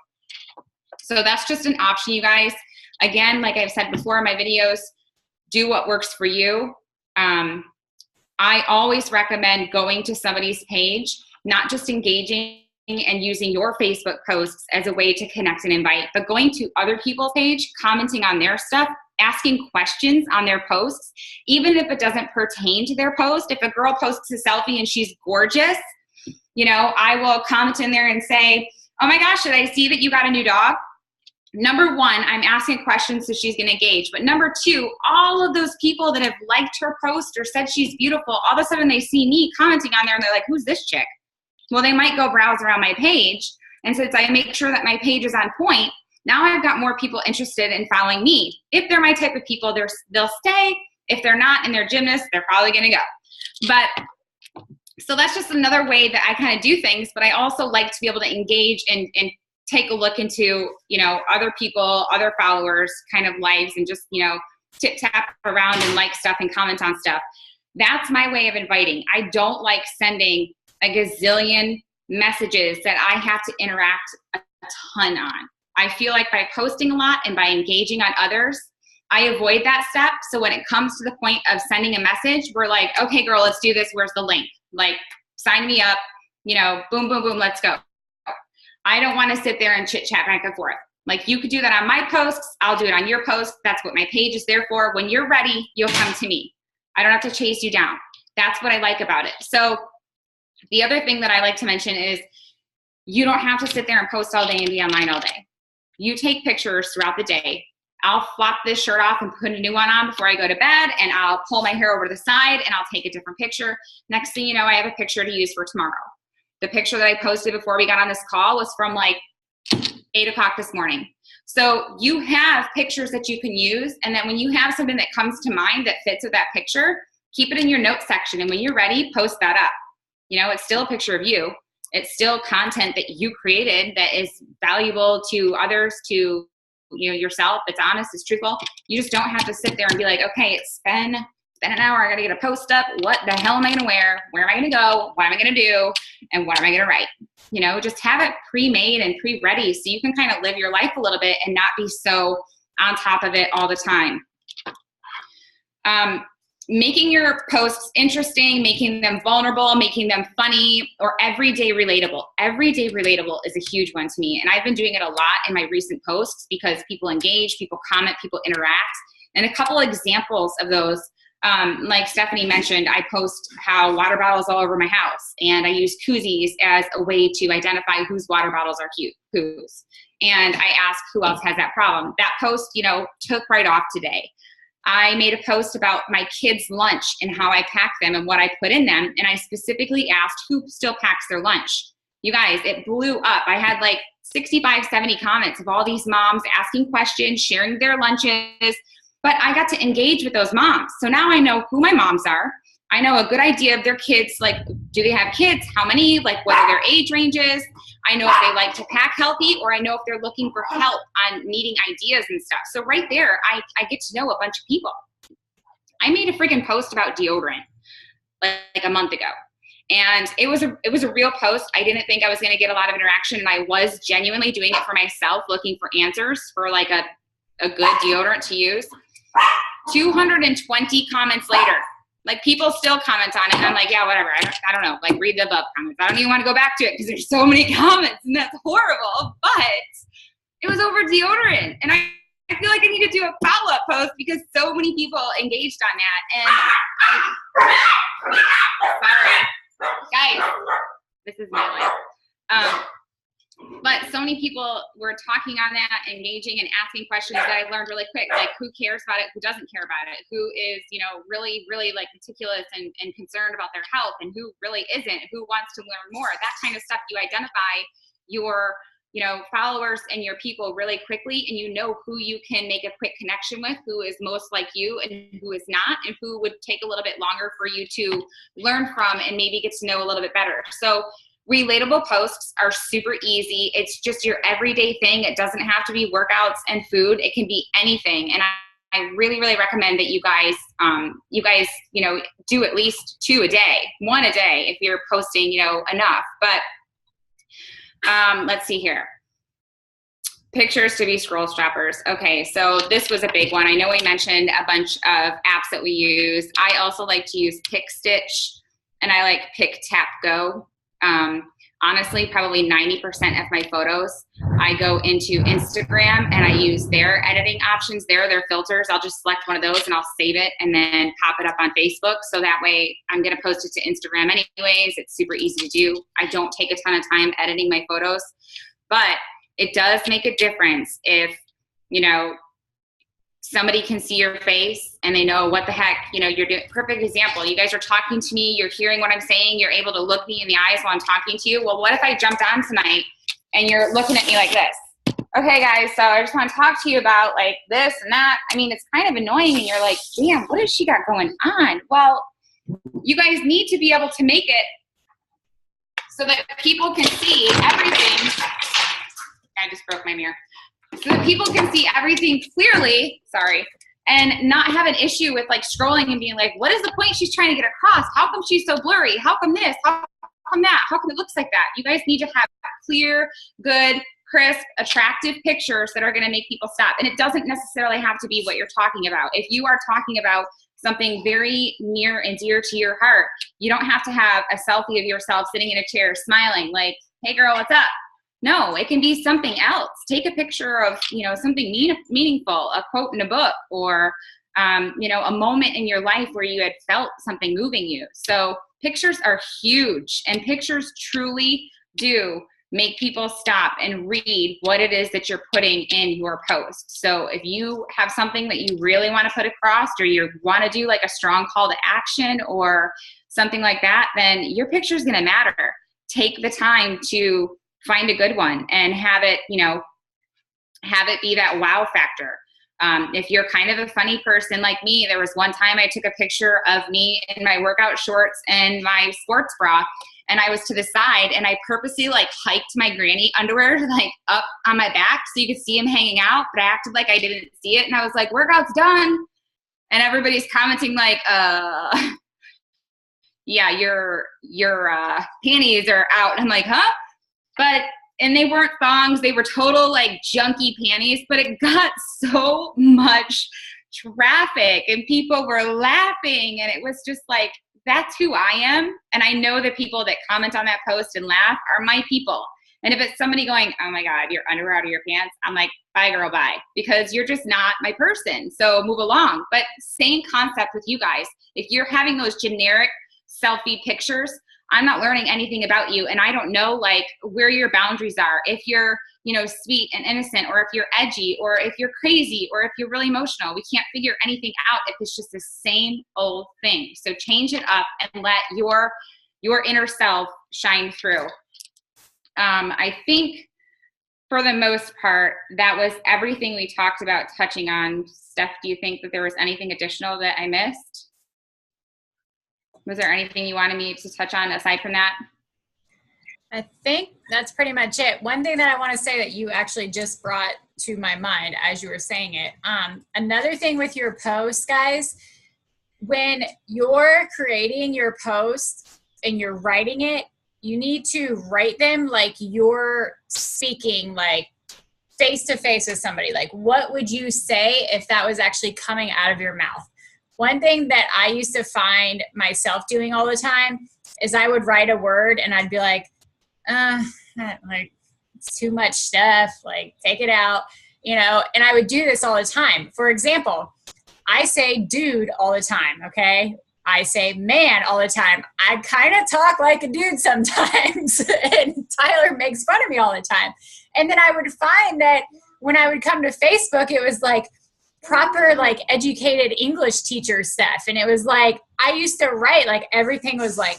So that's just an option, you guys. Again, like I've said before in my videos, do what works for you. I always recommend going to somebody's page, not just engaging and using your Facebook posts as a way to connect and invite, but going to other people's page, commenting on their stuff, asking questions on their posts, even if it doesn't pertain to their post. If a girl posts a selfie and she's gorgeous, I will comment in there and say, oh my gosh, did I see that you got a new dog? Number one, I'm asking questions so she's going to engage. But number two, all of those people that have liked her post or said she's beautiful, all of a sudden they see me commenting on there and they're like, who's this chick? Well, they might go browse around my page. And since I make sure that my page is on point, now I've got more people interested in following me. If they're my type of people, they'll stay. If they're not and they're gymnasts, they're probably going to go. But so that's just another way that I kind of do things. But I also like to be able to engage and take a look into, other people, other followers kind of lives, and just, tip tap around and like stuff and comment on stuff. That's my way of inviting. I don't like sending a gazillion messages that I have to interact a ton on. I feel like by posting a lot and by engaging on others, I avoid that step. So when it comes to the point of sending a message, we're like, okay, girl, let's do this. Where's the link? Like, sign me up, boom, boom, boom, let's go. I don't want to sit there and chit chat back and forth. Like, you could do that on my posts. I'll do it on your posts. That's what my page is there for. When you're ready, you'll come to me. I don't have to chase you down. That's what I like about it. So the other thing that I like to mention is you don't have to sit there and post all day and be online all day. You take pictures throughout the day. I'll flop this shirt off and put a new one on before I go to bed, and I'll pull my hair over to the side and I'll take a different picture. Next thing you know, I have a picture to use for tomorrow. The picture that I posted before we got on this call was from like 8 o'clock this morning. So you have pictures that you can use, and then when you have something that comes to mind that fits with that picture, keep it in your notes section, and when you're ready, post that up. You know, it's still a picture of you. It's still content that you created that is valuable to others, to yourself. It's honest, it's truthful. You just don't have to sit there and be like, okay, it's been an hour. I got to get a post up. What the hell am I going to wear? Where am I going to go? What am I going to do? And what am I going to write? Just have it pre-made and pre-ready so you can kind of live your life a little bit and not be so on top of it all the time. Making your posts interesting, making them vulnerable, making them funny, or everyday relatable. Everyday relatable is a huge one to me. And I've been doing it a lot in my recent posts because people engage, people comment, people interact. And a couple examples of those, like Stephanie mentioned, I post how water bottles all over my house. And I use koozies as a way to identify whose water bottles are cute, whose. And I ask who else has that problem. That post, took right off today. I made a post about my kids' lunch and how I pack them and what I put in them. And I specifically asked who still packs their lunch. You guys, it blew up. I had like 65, 70 comments of all these moms asking questions, sharing their lunches. But I got to engage with those moms. So now I know who my moms are. I know a good idea of their kids, like, do they have kids? How many? Like, what are their age ranges? I know if they like to pack healthy, or I know if they're looking for help on needing ideas and stuff. So right there, I get to know a bunch of people. I made a freaking post about deodorant like a month ago. And it was a real post. I didn't think I was going to get a lot of interaction, and I was genuinely doing it for myself, looking for answers for like a good deodorant to use. 220 comments later. Like, people still comment on it, and I'm like, yeah, whatever. I don't know. Like, read the above comments. I don't even want to go back to it because there's so many comments, and that's horrible. But it was over deodorant, and I feel like I need to do a follow-up post because so many people engaged on that. And sorry, guys, this is my life. But so many people were talking on that, engaging and asking questions that I learned really quick, like who cares about it, who doesn't care about it, who is, really, really like meticulous and concerned about their health, and who really isn't, who wants to learn more. That kind of stuff, you identify your, followers and your people really quickly, and you know who you can make a quick connection with, who is most like you and who is not, and who would take a little bit longer for you to learn from and maybe get to know a little bit better. So relatable posts are super easy. It's just your everyday thing. It doesn't have to be workouts and food. It can be anything. And I really, really recommend that you guys, do at least 2 a day, 1 a day if you're posting, enough. But let's see here. Pictures to be scroll stoppers. Okay, so this was a big one. I know we mentioned a bunch of apps that we use. I also like to use PicStitch, and I like PicTapGo. Honestly, probably 90% of my photos, I go into Instagram and I use their editing options, their filters. I'll just select one of those and I'll save it and then pop it up on Facebook. So that way I'm going to post it to Instagram anyways. It's super easy to do. I don't take a ton of time editing my photos, but it does make a difference if, somebody can see your face and they know what the heck, you're doing. Perfect example. You guys are talking to me. You're hearing what I'm saying. You're able to look me in the eyes while I'm talking to you. Well, what if I jumped on tonight and you're looking at me like this? Okay, guys, so I just want to talk to you about like this and that. I mean, it's kind of annoying, and you're like, damn, what has she got going on? Well, you guys need to be able to make it so that people can see everything. I just broke my mirror. So that people can see everything clearly, and not have an issue with like scrolling and being like, what is the point she's trying to get across? How come she's so blurry? How come this? How come that? How come it looks like that? You guys need to have clear, good, crisp, attractive pictures that are going to make people stop. And it doesn't necessarily have to be what you're talking about. If you are talking about something very near and dear to your heart, you don't have to have a selfie of yourself sitting in a chair smiling like, hey girl, what's up? No, it can be something else. Take a picture of, something meaningful, a quote in a book, or you know, a moment in your life where you had felt something moving you. So pictures are huge, and pictures truly do make people stop and read what it is that you're putting in your post. So if you have something that you really want to put across, or you want to do like a strong call to action or something like that, then your picture is going to matter. Take the time to find a good one and have it, you know, have it be that wow factor. If you're kind of a funny person like me, there was one time I took a picture of me in my workout shorts and my sports bra, and I was to the side, and I purposely like hiked my granny underwear like up on my back so you could see him hanging out, but I acted like I didn't see it. And I was like, workout's done. And everybody's commenting like, yeah, your panties are out. I'm like, huh? And they weren't thongs. They were total like junky panties, but it got so much traffic and people were laughing. And it was just like, that's who I am. And I know the people that comment on that post and laugh are my people. And if it's somebody going, oh my God, your underwear out of your pants, I'm like, bye girl, bye, because you're just not my person. So move along. But same concept with you guys. If you're having those generic selfie pictures, I'm not learning anything about you, and I don't know like where your boundaries are. If you're, you know, sweet and innocent, or if you're edgy, or if you're crazy, or if you're really emotional. We can't figure anything out if it's just the same old thing. So change it up and let your inner self shine through. I think for the most part, that was everything we talked about touching on. Steph, do you think that there was anything additional that I missed? Was there anything you wanted me to touch on aside from that? I think that's pretty much it. One thing that I want to say that you actually just brought to my mind as you were saying it. Another thing with your posts, guys, when you're creating your post and you're writing it, you need to write them like you're speaking like face to face with somebody. Like, what would you say if that was actually coming out of your mouth? One thing that I used to find myself doing all the time is I would write a word and I'd be like, like it's too much stuff, like take it out, you know, and I would do this all the time. For example, I say dude all the time, okay? I say man all the time. I kind of talk like a dude sometimes, and Tyler makes fun of me all the time. And then I would find that when I would come to Facebook, it was like proper, like educated English teacher stuff. And it was like, I used to write like everything was like,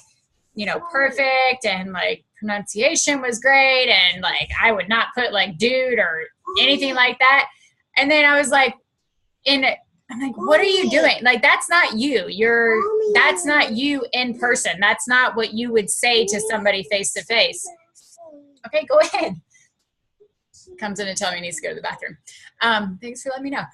you know, perfect, and like pronunciation was great. And like, I would not put like dude or anything like that. And then I was like, I'm like, what are you doing? Like, that's not you. That's not you in person. That's not what you would say to somebody face to face. Okay, go ahead. Comes in and tells me he needs to go to the bathroom. Thanks for letting me know.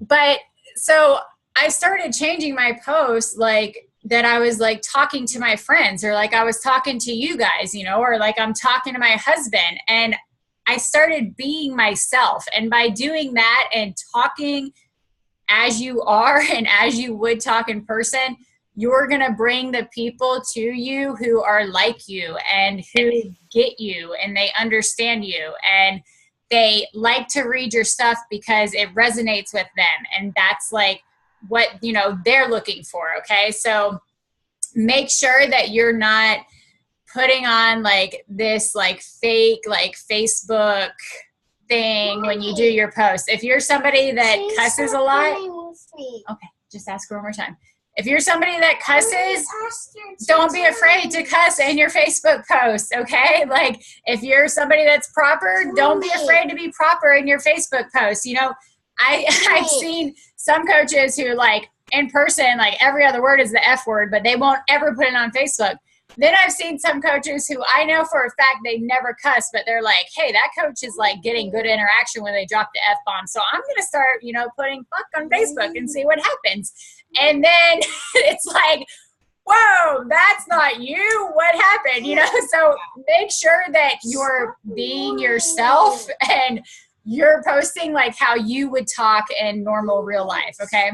But so I started changing my posts like that. I was like talking to my friends, or like I was talking to you guys, you know, or like I'm talking to my husband, and I started being myself. And by doing that and talking as you are and as you would talk in person, you're going to bring the people to you who are like you and who get you and they understand you and they like to read your stuff because it resonates with them. And that's like what, you know, they're looking for. Okay. So make sure that you're not putting on like this like fake like Facebook thing when you do your posts. If you're somebody that cusses a lot, okay, just ask her one more time. If you're somebody that cusses, don't be afraid to cuss in your Facebook posts, okay? Like, if you're somebody that's proper, don't be afraid to be proper in your Facebook posts. You know, I've seen some coaches who, like, in person, like, every other word is the F word, but they won't ever put it on Facebook. Then I've seen some coaches who I know for a fact they never cuss, but they're like, hey, that coach is like getting good interaction when they drop the F-bomb. So I'm going to start, you know, putting fuck on Facebook and see what happens. And then it's like, whoa, that's not you. What happened? You know, so make sure that you're being yourself and you're posting like how you would talk in normal real life. Okay.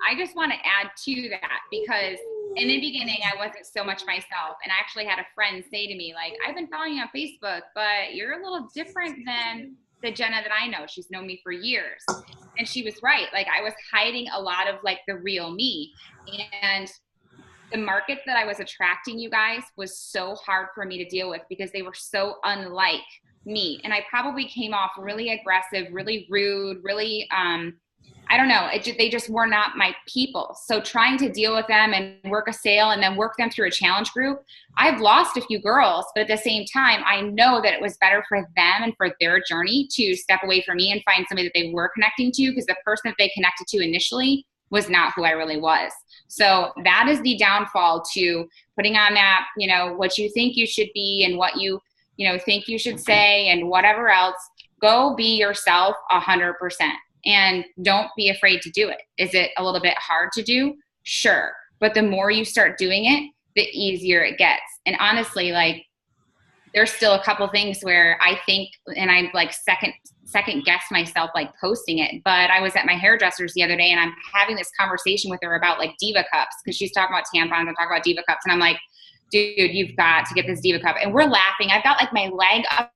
I just want to add to that, because in the beginning, I wasn't so much myself. And I actually had a friend say to me, like, I've been following you on Facebook, but you're a little different than the Jenna that I know. She's known me for years. And she was right. Like I was hiding a lot of like the real me. And the market that I was attracting, you guys, was so hard for me to deal with because they were so unlike me. And I probably came off really aggressive, really rude, really, I don't know. They just were not my people. So trying to deal with them and work a sale and then work them through a challenge group, I've lost a few girls, but at the same time, I know that it was better for them and for their journey to step away from me and find somebody that they were connecting to, because the person that they connected to initially was not who I really was. So that is the downfall to putting on that, you know, what you think you should be and what you know, think you should say and whatever else. Go be yourself 100%. And don't be afraid to do it. Is it a little bit hard to do? Sure. But the more you start doing it, the easier it gets. And honestly, like, there's still a couple things where I think, and I'm like second guess myself, like posting it. But I was at my hairdresser's the other day and I'm having this conversation with her about like Diva cups, because she's talking about tampons and talking about Diva cups. And I'm like, dude, you've got to get this Diva cup. And we're laughing. I've got like my leg up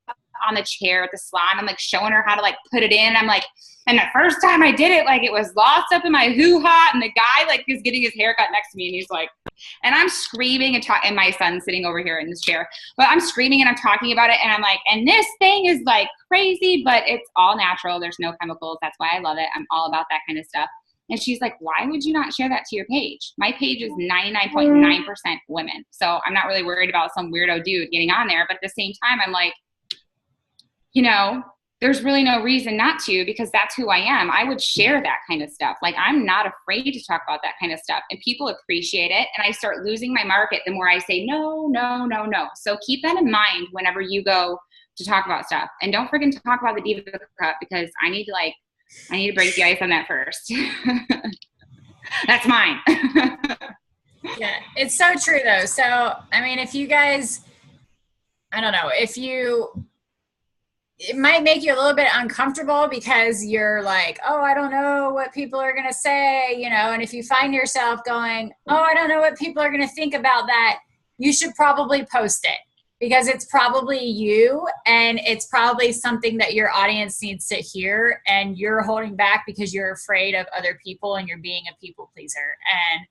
on the chair at the salon. I'm like showing her how to like put it in. I'm like, and the first time I did it, like it was lost up in my hoo-ha, and the guy like is getting his haircut next to me, and he's like, and I'm screaming and my son's sitting over here in this chair, but I'm screaming and I'm talking about it, and I'm like, and this thing is like crazy, but it's all natural. There's no chemicals. That's why I love it. I'm all about that kind of stuff. And she's like, why would you not share that to your page? My page is 99.9% women. So I'm not really worried about some weirdo dude getting on there. But at the same time, I'm like, you know, there's really no reason not to, because that's who I am. I would share that kind of stuff. Like, I'm not afraid to talk about that kind of stuff, and people appreciate it. And I start losing my market the more I say, no, no, no, no. So keep that in mind whenever you go to talk about stuff. And don't forget to talk about the Diva Cup, because I need to break the ice on that first. That's mine. Yeah, it's so true though. So, I mean, if you guys, I don't know, it might make you a little bit uncomfortable because you're like, oh, I don't know what people are going to say, you know, and if you find yourself going, oh, I don't know what people are going to think about that, you should probably post it, because it's probably you, and it's probably something that your audience needs to hear, and you're holding back because you're afraid of other people and you're being a people pleaser. And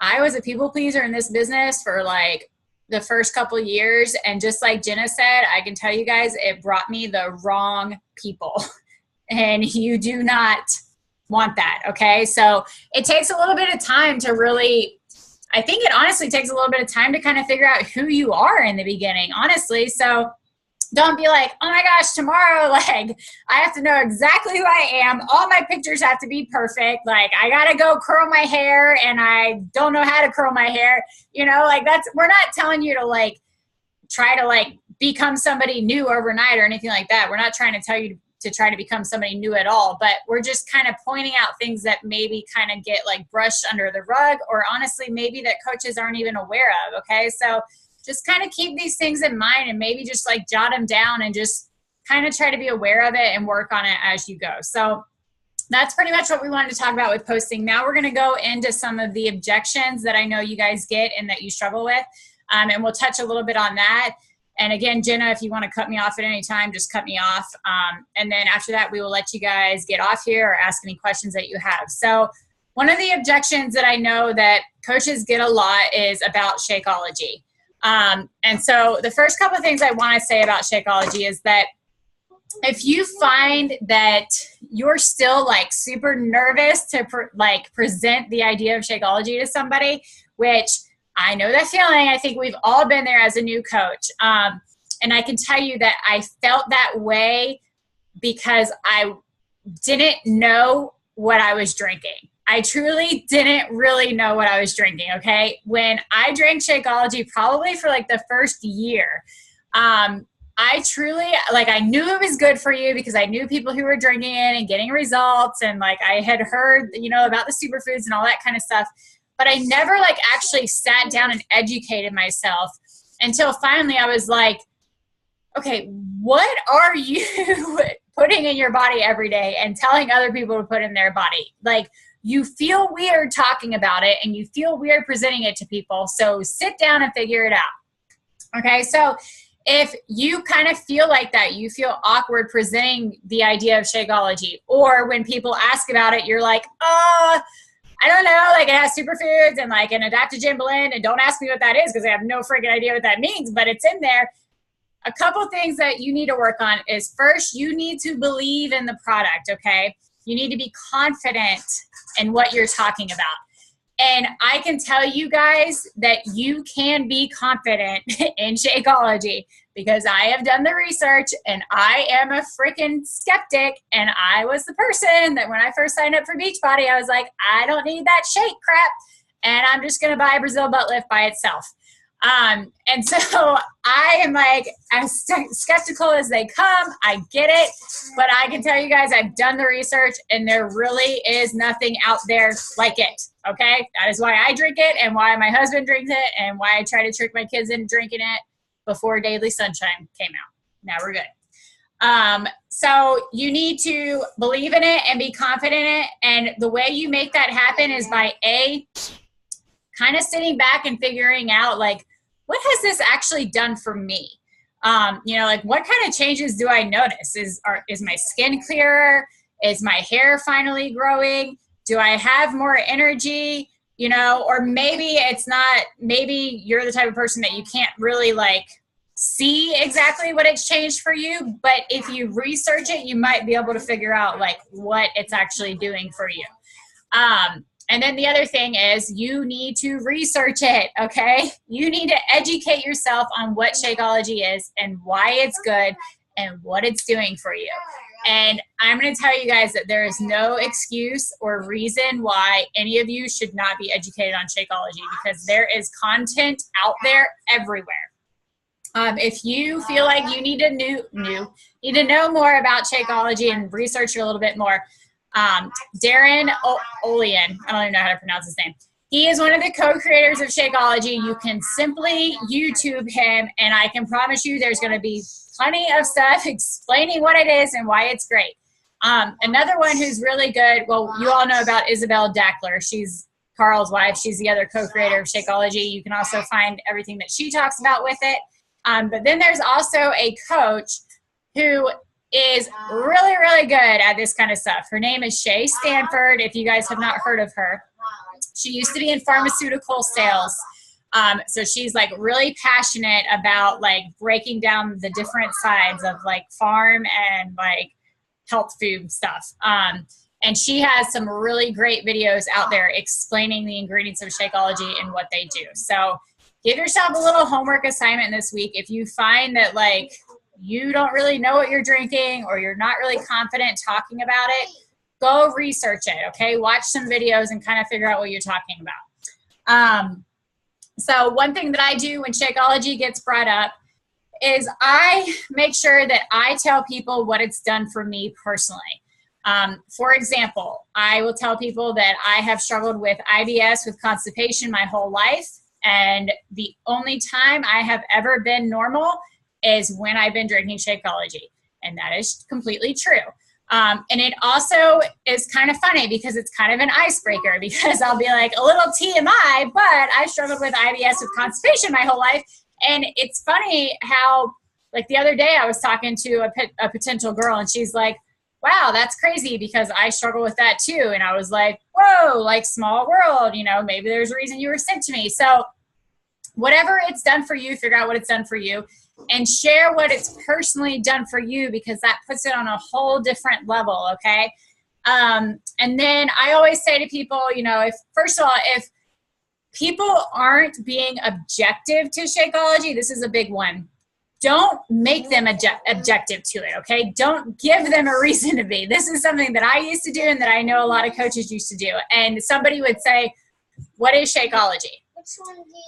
I was a people pleaser in this business for like the first couple of years. And just like Jenna said, I can tell you guys, it brought me the wrong people. And you do not want that, okay? So it takes a little bit of time to really, I think it honestly takes a little bit of time to kind of figure out who you are in the beginning, honestly. So don't be like, oh my gosh, tomorrow, like, I have to know exactly who I am. All my pictures have to be perfect. Like, I got to go curl my hair, and I don't know how to curl my hair. You know, like, we're not telling you to like, try to like become somebody new overnight or anything like that. We're not trying to tell you to try to become somebody new at all, but we're just kind of pointing out things that maybe kind of get like brushed under the rug, or honestly, maybe that coaches aren't even aware of. Okay. So just kind of keep these things in mind, and maybe just like jot them down and just kind of try to be aware of it and work on it as you go. So that's pretty much what we wanted to talk about with posting. Now we're going to go into some of the objections that I know you guys get and that you struggle with. And we'll touch a little bit on that. And again, Jenna, if you want to cut me off at any time, just cut me off. And then after that, we will let you guys get off here or ask any questions that you have. So one of the objections that I know that coaches get a lot is about Shakeology. And so the first couple of things I want to say about Shakeology is that if you find that you're still like super nervous to present the idea of Shakeology to somebody, which I know that feeling, I think we've all been there as a new coach. And I can tell you that I felt that way because I didn't know what I was drinking. I truly didn't really know what I was drinking, okay? When I drank Shakeology, probably for like the first year, I truly, like, I knew it was good for you because I knew people who were drinking it and getting results, and like I had heard, you know, about the superfoods and all that kind of stuff, but I never like actually sat down and educated myself until finally I was like, okay, what are you putting in your body every day and telling other people to put in their body? Like, you feel weird talking about it and you feel weird presenting it to people. So sit down and figure it out. Okay. So if you kind of feel like that, you feel awkward presenting the idea of Shakeology, or when people ask about it, you're like, I don't know, like it has superfoods and like an adaptogen blend, and don't ask me what that is because I have no freaking idea what that means, but it's in there. A couple things that you need to work on is, first, you need to believe in the product, okay? You need to be confident in what you're talking about. And I can tell you guys that you can be confident in Shakeology because I have done the research and I am a freaking skeptic. And I was the person that when I first signed up for Beachbody, I was like, I don't need that shake crap. And I'm just going to buy Brazil Butt Lift by itself. And so I am like as skeptical as they come. I get it, but I can tell you guys I've done the research and there really is nothing out there like it. Okay. That is why I drink it and why my husband drinks it and why I try to trick my kids into drinking it before Daily Sunshine came out. Now we're good. So you need to believe in it and be confident in it. And the way you make that happen is by kind of sitting back and figuring out, like, what has this actually done for me? Like, what kind of changes do I notice? Is my skin clearer? Is my hair finally growing? Do I have more energy? Or maybe it's not, maybe you're the type of person that you can't really like see exactly what it's changed for you. But if you research it, you might be able to figure out like what it's actually doing for you. And then the other thing is you need to research it, okay? You need to educate yourself on what Shakeology is and why it's good and what it's doing for you. And I'm going to tell you guys that there is no excuse or reason why any of you should not be educated on Shakeology, because there is content out there everywhere. If you feel like you need to know more about Shakeology and research it a little bit more, Darren Olean, I don't even know how to pronounce his name. He is one of the co-creators of Shakeology. You can simply YouTube him, and I can promise you there's going to be plenty of stuff explaining what it is and why it's great. Another one who's really good, well, you all know about Isabel Dackler. She's Carl's wife. She's the other co-creator of Shakeology. You can also find everything that she talks about with it. But then there's also a coach who is really, really good at this kind of stuff. Her name is Shay Stanford, if you guys have not heard of her. She used to be in pharmaceutical sales. So she's like really passionate about like breaking down the different sides of like farm and like health food stuff. And she has some really great videos out there explaining the ingredients of Shakeology and what they do. So give yourself a little homework assignment this week. If you find that like you don't really know what you're drinking or you're not really confident talking about it, go research it, okay? Watch some videos and kind of figure out what you're talking about. So one thing that I do when Shakeology gets brought up is I make sure that I tell people what it's done for me personally. For example, I will tell people that I have struggled with IBS, with constipation my whole life, and the only time I have ever been normal is when I've been drinking Shakeology, and that is completely true. And it also is kind of funny because it's kind of an icebreaker, because I'll be like, a little TMI, but I struggled with IBS, with constipation my whole life. And it's funny how, like the other day I was talking to a potential girl, and she's like, wow, that's crazy because I struggle with that too. And I was like, whoa, like small world, maybe there's a reason you were sent to me. So whatever it's done for you, figure out what it's done for you and share what it's personally done for you, because that puts it on a whole different level, okay? And then I always say to people, if people aren't being objective to Shakeology, this is a big one. Don't make them objective to it, okay? Don't give them a reason to be. This is something that I used to do and that I know a lot of coaches used to do. And somebody would say, what is Shakeology?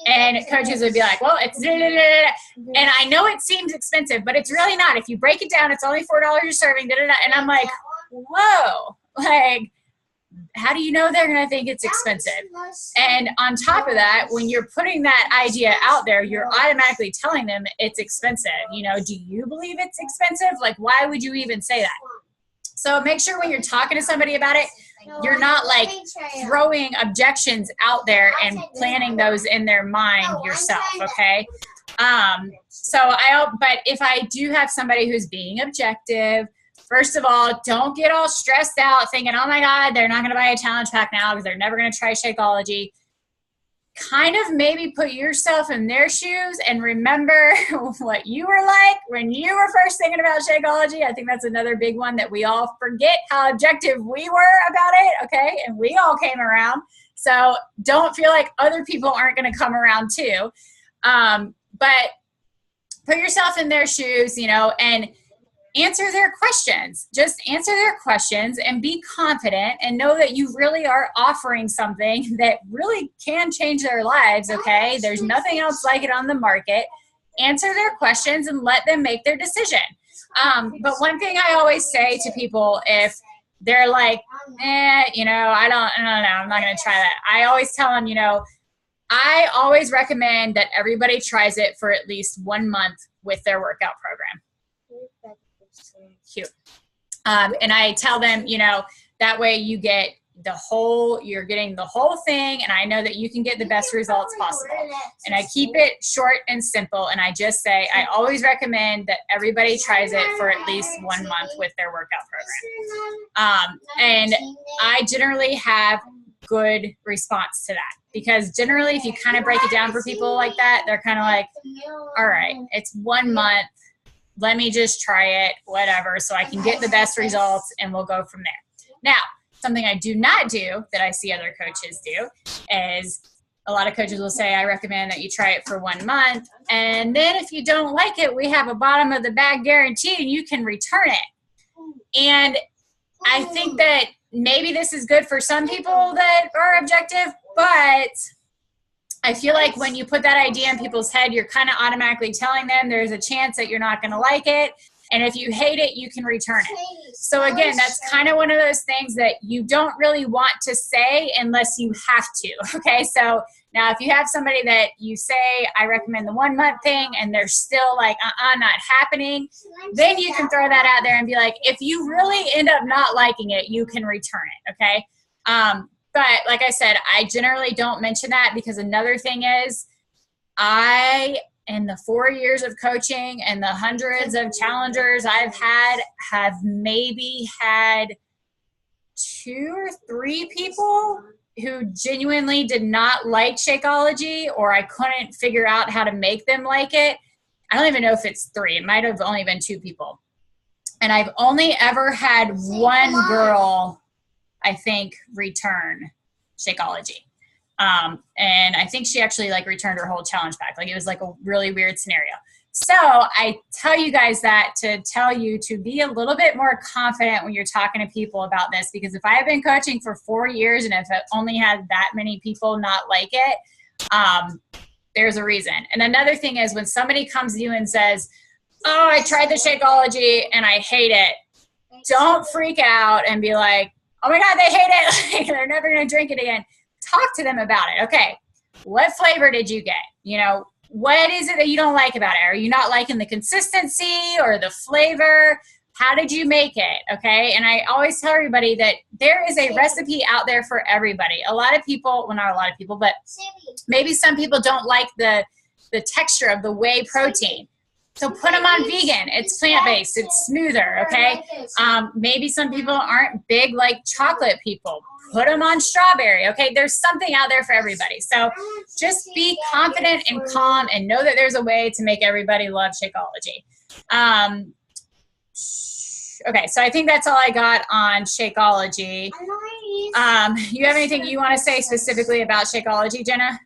And coaches would be like, well, it's blah, blah, blah. And I know it seems expensive, but it's really not. If you break it down, it's only $4 a serving. And I'm like, whoa, like, how do you know they're going to think it's expensive? And on top of that, when you're putting that idea out there, you're automatically telling them it's expensive. Do you believe it's expensive? Like, why would you even say that? So make sure when you're talking to somebody about it, you're not like throwing objections out there and planning those in their mind yourself, okay? But if I do have somebody who's being objective, first of all, don't get all stressed out thinking, oh my God, they're not going to buy a challenge pack now because they're never going to try Shakeology. Kind of maybe put yourself in their shoes and remember what you were like when you were first thinking about Shakeology. I think that's another big one that we all forget how objective we were about it, okay? And we all came around. So don't feel like other people aren't going to come around too. But put yourself in their shoes, and answer their questions. Just answer their questions and be confident and know that you really are offering something that really can change their lives, okay? There's nothing else like it on the market. Answer their questions and let them make their decision. But one thing I always say to people, if they're like, I don't know, I'm not going to try that. I always tell them, I always recommend that everybody tries it for at least 1 month with their workout program. Cute. And I tell them, that way you get you're getting the whole thing, and I know that you can get the best results possible. And I keep it short and simple, and I just say, I always recommend that everybody tries it for at least 1 month with their workout program. And I generally have good response to that, because generally if you kind of break it down for people like that, they're kind of like, all right, it's 1 month. Let me just try it, whatever, so I can get the best results, and we'll go from there. Now, something I do not do that I see other coaches do is a lot of coaches will say, I recommend that you try it for 1 month, and then if you don't like it, we have a bottom of the bag guarantee and you can return it. And I think that maybe this is good for some people that are objective, but I feel like when you put that idea in people's head, you're kind of automatically telling them there's a chance that you're not going to like it. And if you hate it, you can return it. So again, that's kind of one of those things that you don't really want to say unless you have to. Okay. So now if you have somebody that you say, I recommend the 1 month thing, and they're still like, not happening, then you can throw that out there and be like, if you really end up not liking it, you can return it. Okay. But like I said, I generally don't mention that, because another thing is, in the 4 years of coaching and the hundreds of challengers I've had, have maybe had 2 or 3 people who genuinely did not like Shakeology, or I couldn't figure out how to make them like it. I don't even know if it's 3. It might have only been 2 people. And I've only ever had one girl, I think, return Shakeology. And I think she actually returned her whole challenge pack. It was a really weird scenario. So I tell you guys that to tell you to be a little bit more confident when you're talking to people about this, because if I have been coaching for 4 years and if I've only had that many people not like it, there's a reason. And another thing is, when somebody comes to you and says, oh, I tried the Shakeology and I hate it, don't freak out and be like, oh my God, they hate it. They're never going to drink it again. Talk to them about it. Okay, what flavor did you get? What is it that you don't like about it? Are you not liking the consistency or the flavor? How did you make it? Okay, and I always tell everybody that there is a recipe out there for everybody. A lot of people, well, not a lot of people, but maybe some people don't like the texture of the whey protein. So put them on vegan. It's plant-based. It's smoother, okay? Maybe some people aren't big chocolate people. Put them on strawberry, okay? There's something out there for everybody. So just be confident and calm and know that there's a way to make everybody love Shakeology. Okay, so I think that's all I got on Shakeology. You have anything you want to say specifically about Shakeology, Jenna?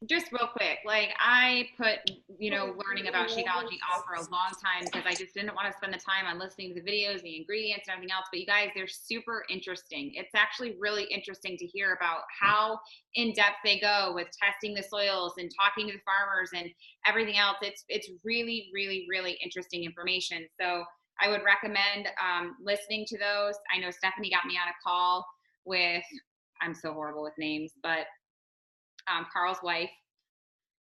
Just real quick, I put, learning about Shakeology off for a long time because I just didn't want to spend the time on listening to the videos, the ingredients, and everything else. But you guys, they're super interesting. It's actually really interesting to hear about how in depth they go with testing the soils and talking to the farmers and everything else. It's really, really, really interesting information. So I would recommend listening to those. I know Stephanie got me on a call with, I'm so horrible with names, but Carl's wife,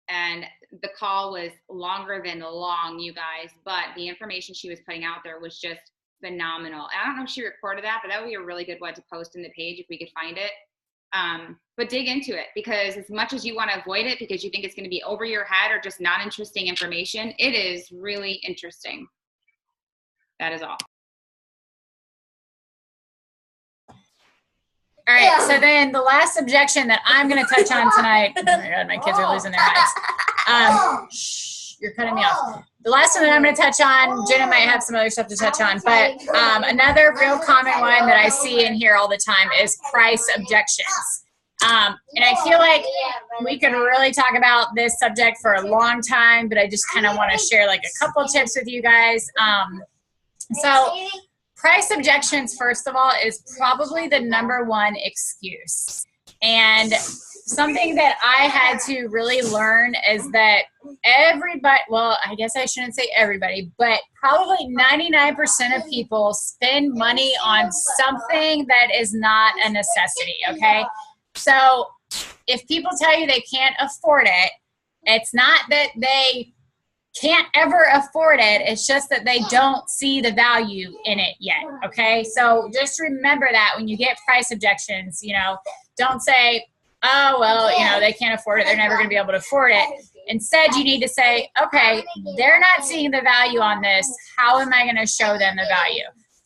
and the call was longer than long, you guys, but the information she was putting out there was just phenomenal. I don't know if she recorded that, but that would be a really good one to post in the page if we could find it. But dig into it, because as much as you want to avoid it because you think it's going to be over your head or just not interesting information, it is really interesting. That is all. All right, so then the last objection that I'm going to touch on tonight, oh my God, my kids are losing their minds. Shh, you're cutting me off. The last one that I'm going to touch on, Jenna might have some other stuff to touch on, but another real common one that I see and hear all the time is price objections. And I feel like we could really talk about this subject for a long time, but I just kind of want to share like a couple tips with you guys. So price objections, first of all, is probably the number one excuse. And something that I had to really learn is that everybody, well, I guess I shouldn't say everybody, but probably 99% of people spend money on something that is not a necessity, okay? So if people tell you they can't afford it, it's not that they can't ever afford it. It's just that they don't see the value in it yet. Okay. So just remember that when you get price objections, you know, don't say, oh, well, you know, they can't afford it. They're never going to be able to afford it. Instead, you need to say, okay, they're not seeing the value on this. How am I going to show them the value?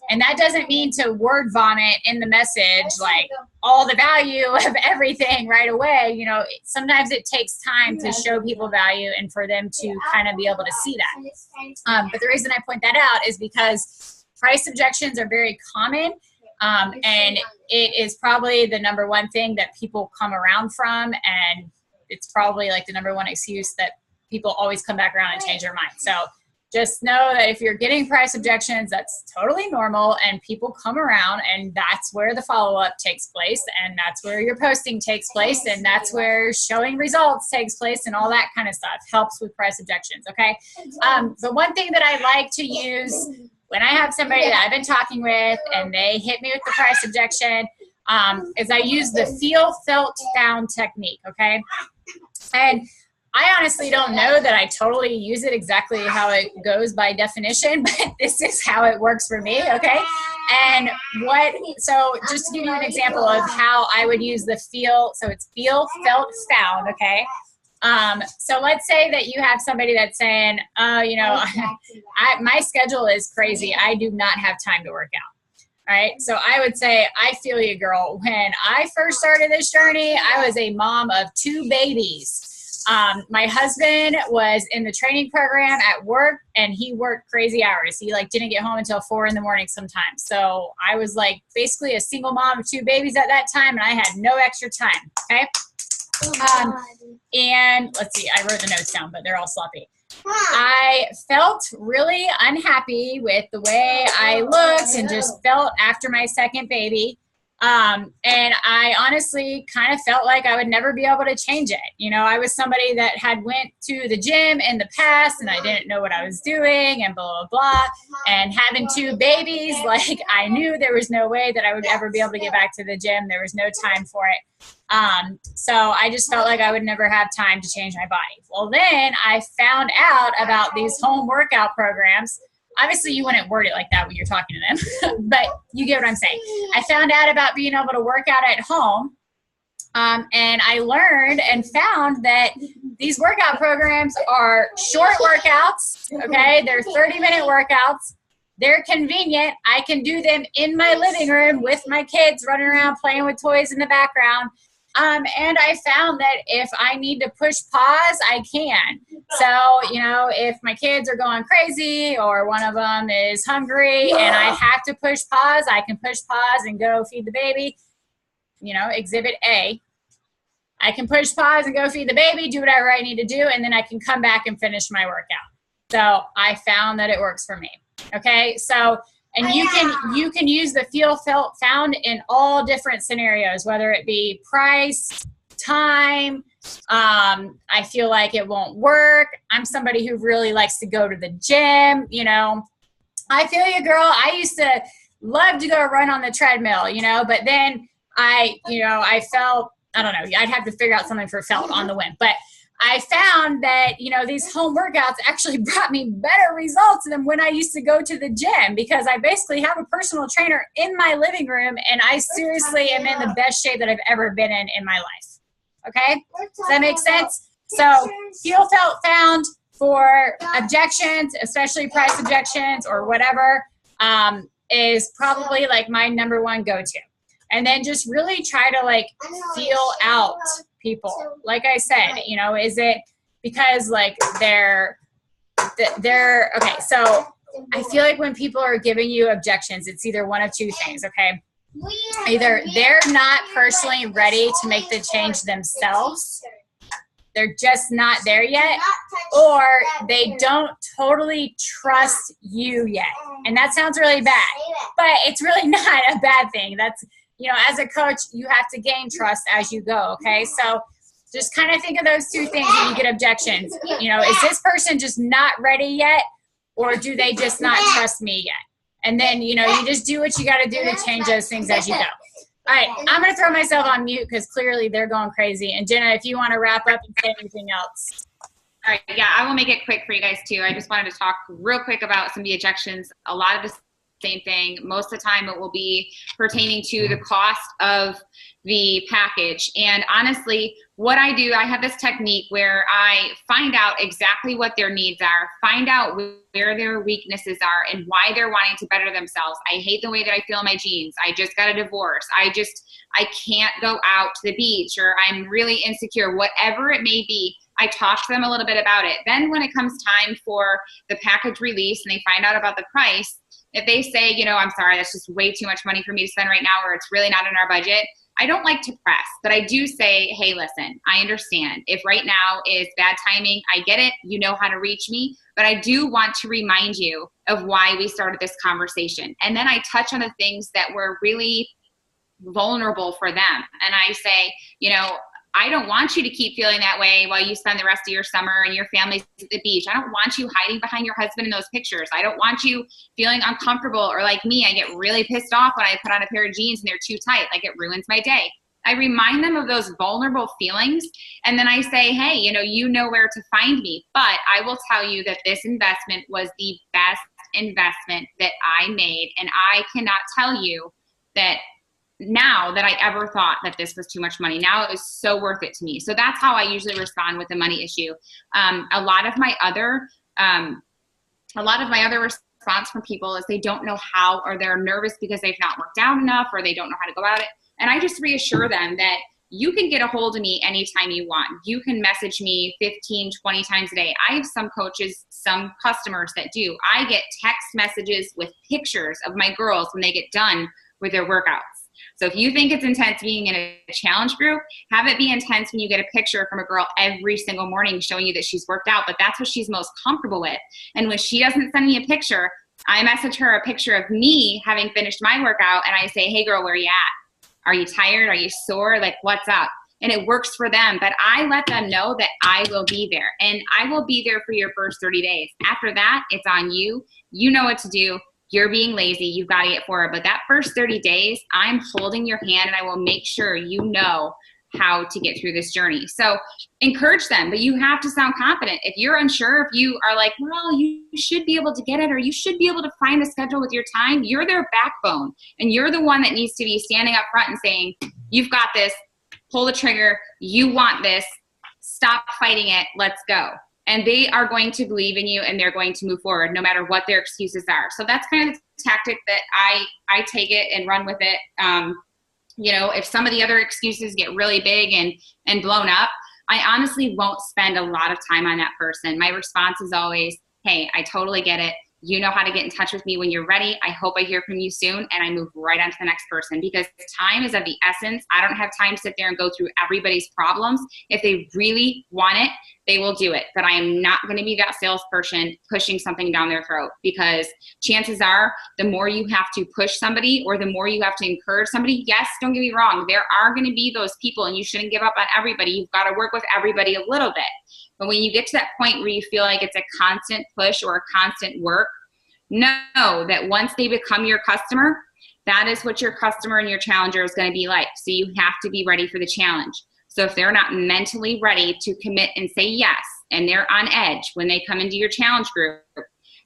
And that doesn't mean to word vomit in the message, like all the value of everything right away. You know, sometimes it takes time to show people value and for them to kind of be able to see that. But the reason I point that out is because price objections are very common. And it is probably the number one thing that people come around from. And it's probably like the number one excuse that people always come back around and change their mind. So just know that if you're getting price objections, that's totally normal, and people come around, and that's where the follow-up takes place, and that's where your posting takes place, and that's where showing results takes place, and all that kind of stuff helps with price objections, okay? But one thing that I like to use when I have somebody that I've been talking with and they hit me with the price objection is I use the feel, felt, found technique, okay? And I honestly don't know that I totally use it exactly how it goes by definition, but this is how it works for me, okay? And so just to give you an example of how I would use the feel, so it's feel, felt, found, okay? So let's say that you have somebody that's saying, you know, my schedule is crazy. I do not have time to work out. All right. So I would say, I feel you, girl. When I first started this journey, I was a mom of 2 babies. My husband was in the training program at work, and he worked crazy hours. He like didn't get home until 4 in the morning sometimes. So I was like basically a single mom of 2 babies at that time, and I had no extra time. Okay. And let's see, I wrote the notes down, but they're all sloppy. I felt really unhappy with the way I looked and just felt after my second baby. And I honestly kind of felt like I would never be able to change it. You know, I was somebody that had went to the gym in the past and I didn't know what I was doing and blah, blah, blah. And having 2 babies, like I knew there was no way that I would ever be able to get back to the gym. There was no time for it. So I just felt like I would never have time to change my body. Well, then I found out about these home workout programs. Obviously, you wouldn't word it like that when you're talking to them, but you get what I'm saying. I found out about being able to work out at home, and I learned and found that these workout programs are short workouts, okay? They're 30-minute workouts. They're convenient. I can do them in my living room with my kids running around playing with toys in the background. And I found that if I need to push pause, I can. So, you know, if my kids are going crazy or one of them is hungry and I have to push pause, I can push pause and go feed the baby. You know, exhibit A. I can push pause and go feed the baby, do whatever I need to do, and then I can come back and finish my workout. So I found that it works for me. Okay, so and you can use the feel, felt, found in all different scenarios, whether it be price, time. I feel like it won't work. I'm somebody who really likes to go to the gym. You know, I feel you, girl. I used to love to go run on the treadmill, you know, but then I felt, I don't know, I'd have to figure out something for felt on the whim. But I found that, these home workouts actually brought me better results than when I used to go to the gym, because I basically have a personal trainer in my living room, and I seriously am in the best shape that I've ever been in my life. Okay? Does that make sense? So heel felt found for objections, especially price objections or whatever, is probably like my number one go-to. And then just really try to like feel out people. Like I said, is it because like they're okay. So I feel like when people are giving you objections, it's either one of two things. Okay. Either they're not personally ready to make the change themselves. They're just not there yet, or they don't totally trust you yet. And that sounds really bad, but it's really not a bad thing. That's, as a coach, you have to gain trust as you go. Okay. So just kind of think of those two things when you get objections. Is this person just not ready yet, or do they just not trust me yet? And then, you just do what you got to do to change those things as you go. All right, I'm going to throw myself on mute because clearly they're going crazy. And Jenna, if you want to wrap up and say anything else. All right, yeah, I will make it quick for you guys too. I just wanted to talk real quick about some of the objections. A lot of the same thing. Most of the time it will be pertaining to the cost of the package. And honestly, what I do, I have this technique where I find out exactly what their needs are, find out where their weaknesses are and why they're wanting to better themselves. I hate the way that I feel in my jeans. I just got a divorce. I can't go out to the beach, or I'm really insecure, whatever it may be. I talk to them a little bit about it. Then when it comes time for the package release and they find out about the price, if they say, I'm sorry, that's just way too much money for me to spend right now, or it's really not in our budget, I don't like to press, but I do say, hey, listen, I understand. If right now is bad timing, I get it. You know how to reach me, but I do want to remind you of why we started this conversation. And then I touch on the things that were really vulnerable for them. And I say, I don't want you to keep feeling that way while you spend the rest of your summer and your family's at the beach. I don't want you hiding behind your husband in those pictures. I don't want you feeling uncomfortable, or like me, I get really pissed off when I put on a pair of jeans and they're too tight. Like, it ruins my day. I remind them of those vulnerable feelings. And then I say, hey, you know where to find me. But I will tell you that this investment was the best investment that I made. And I cannot tell you that now that I ever thought that this was too much money. Now it was so worth it to me. So that's how I usually respond with the money issue. A lot of my other response from people is they don't know how, or they're nervous because they've not worked out enough, or they don't know how to go about it. And I just reassure them that you can get a hold of me anytime you want. You can message me 15, 20 times a day. I have some coaches, some customers that do. I get text messages with pictures of my girls when they get done with their workouts. So if you think it's intense being in a challenge group, have it be intense when you get a picture from a girl every single morning showing you that she's worked out, but that's what she's most comfortable with. And when she doesn't send me a picture, I message her a picture of me having finished my workout, and I say, hey girl, where are you at? Are you tired? Are you sore? Like, what's up? And it works for them, but I let them know that I will be there, and I will be there for your first 30 days. After that, it's on you. You know what to do. You're being lazy. You've got to get forward. But that first 30 days, I'm holding your hand, and I will make sure you know how to get through this journey. So encourage them, but you have to sound confident. If you're unsure, if you are like, well, you should be able to get it, or you should be able to find a schedule with your time, you're their backbone. And you're the one that needs to be standing up front and saying, you've got this, pull the trigger, you want this, stop fighting it, let's go. And they are going to believe in you, and they're going to move forward no matter what their excuses are. So that's kind of the tactic that I take it and run with it. If some of the other excuses get really big and blown up, I honestly won't spend a lot of time on that person. My response is always, hey, I totally get it. You know how to get in touch with me when you're ready. I hope I hear from you soon. And I move right on to the next person, because time is of the essence. I don't have time to sit there and go through everybody's problems. If they really want it, they will do it. But I am not going to be that salesperson pushing something down their throat, because chances are the more you have to push somebody, or the more you have to encourage somebody, yes, don't get me wrong, there are going to be those people, and you shouldn't give up on everybody. You've got to work with everybody a little bit. But when you get to that point where you feel like it's a constant push or a constant work, know that once they become your customer, that is what your customer and your challenger is going to be like. So you have to be ready for the challenge. So if they're not mentally ready to commit and say yes, and they're on edge when they come into your challenge group,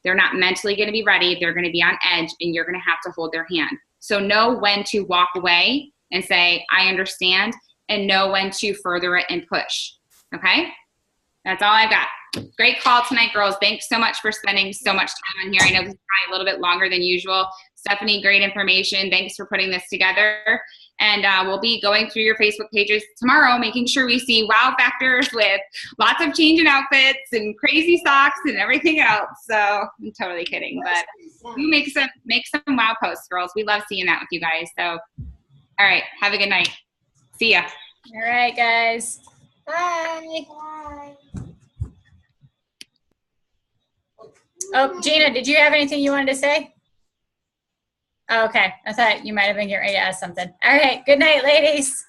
they're not mentally going to be ready. They're going to be on edge, and you're going to have to hold their hand. So know when to walk away and say, I understand, and know when to further it and push. Okay? That's all I've got. Great call tonight, girls. Thanks so much for spending so much time on here. I know this is probably a little bit longer than usual. Stephanie, great information. Thanks for putting this together. And we'll be going through your Facebook pages tomorrow, making sure we see wow factors with lots of changing outfits and crazy socks and everything else. So I'm totally kidding, but you make some wow posts, girls. We love seeing that with you guys. So, all right, have a good night. See ya. All right, guys. Bye. Bye. Oh, Gina, did you have anything you wanted to say? Oh, okay. I thought you might have been getting ready to ask something. All right. Good night, ladies.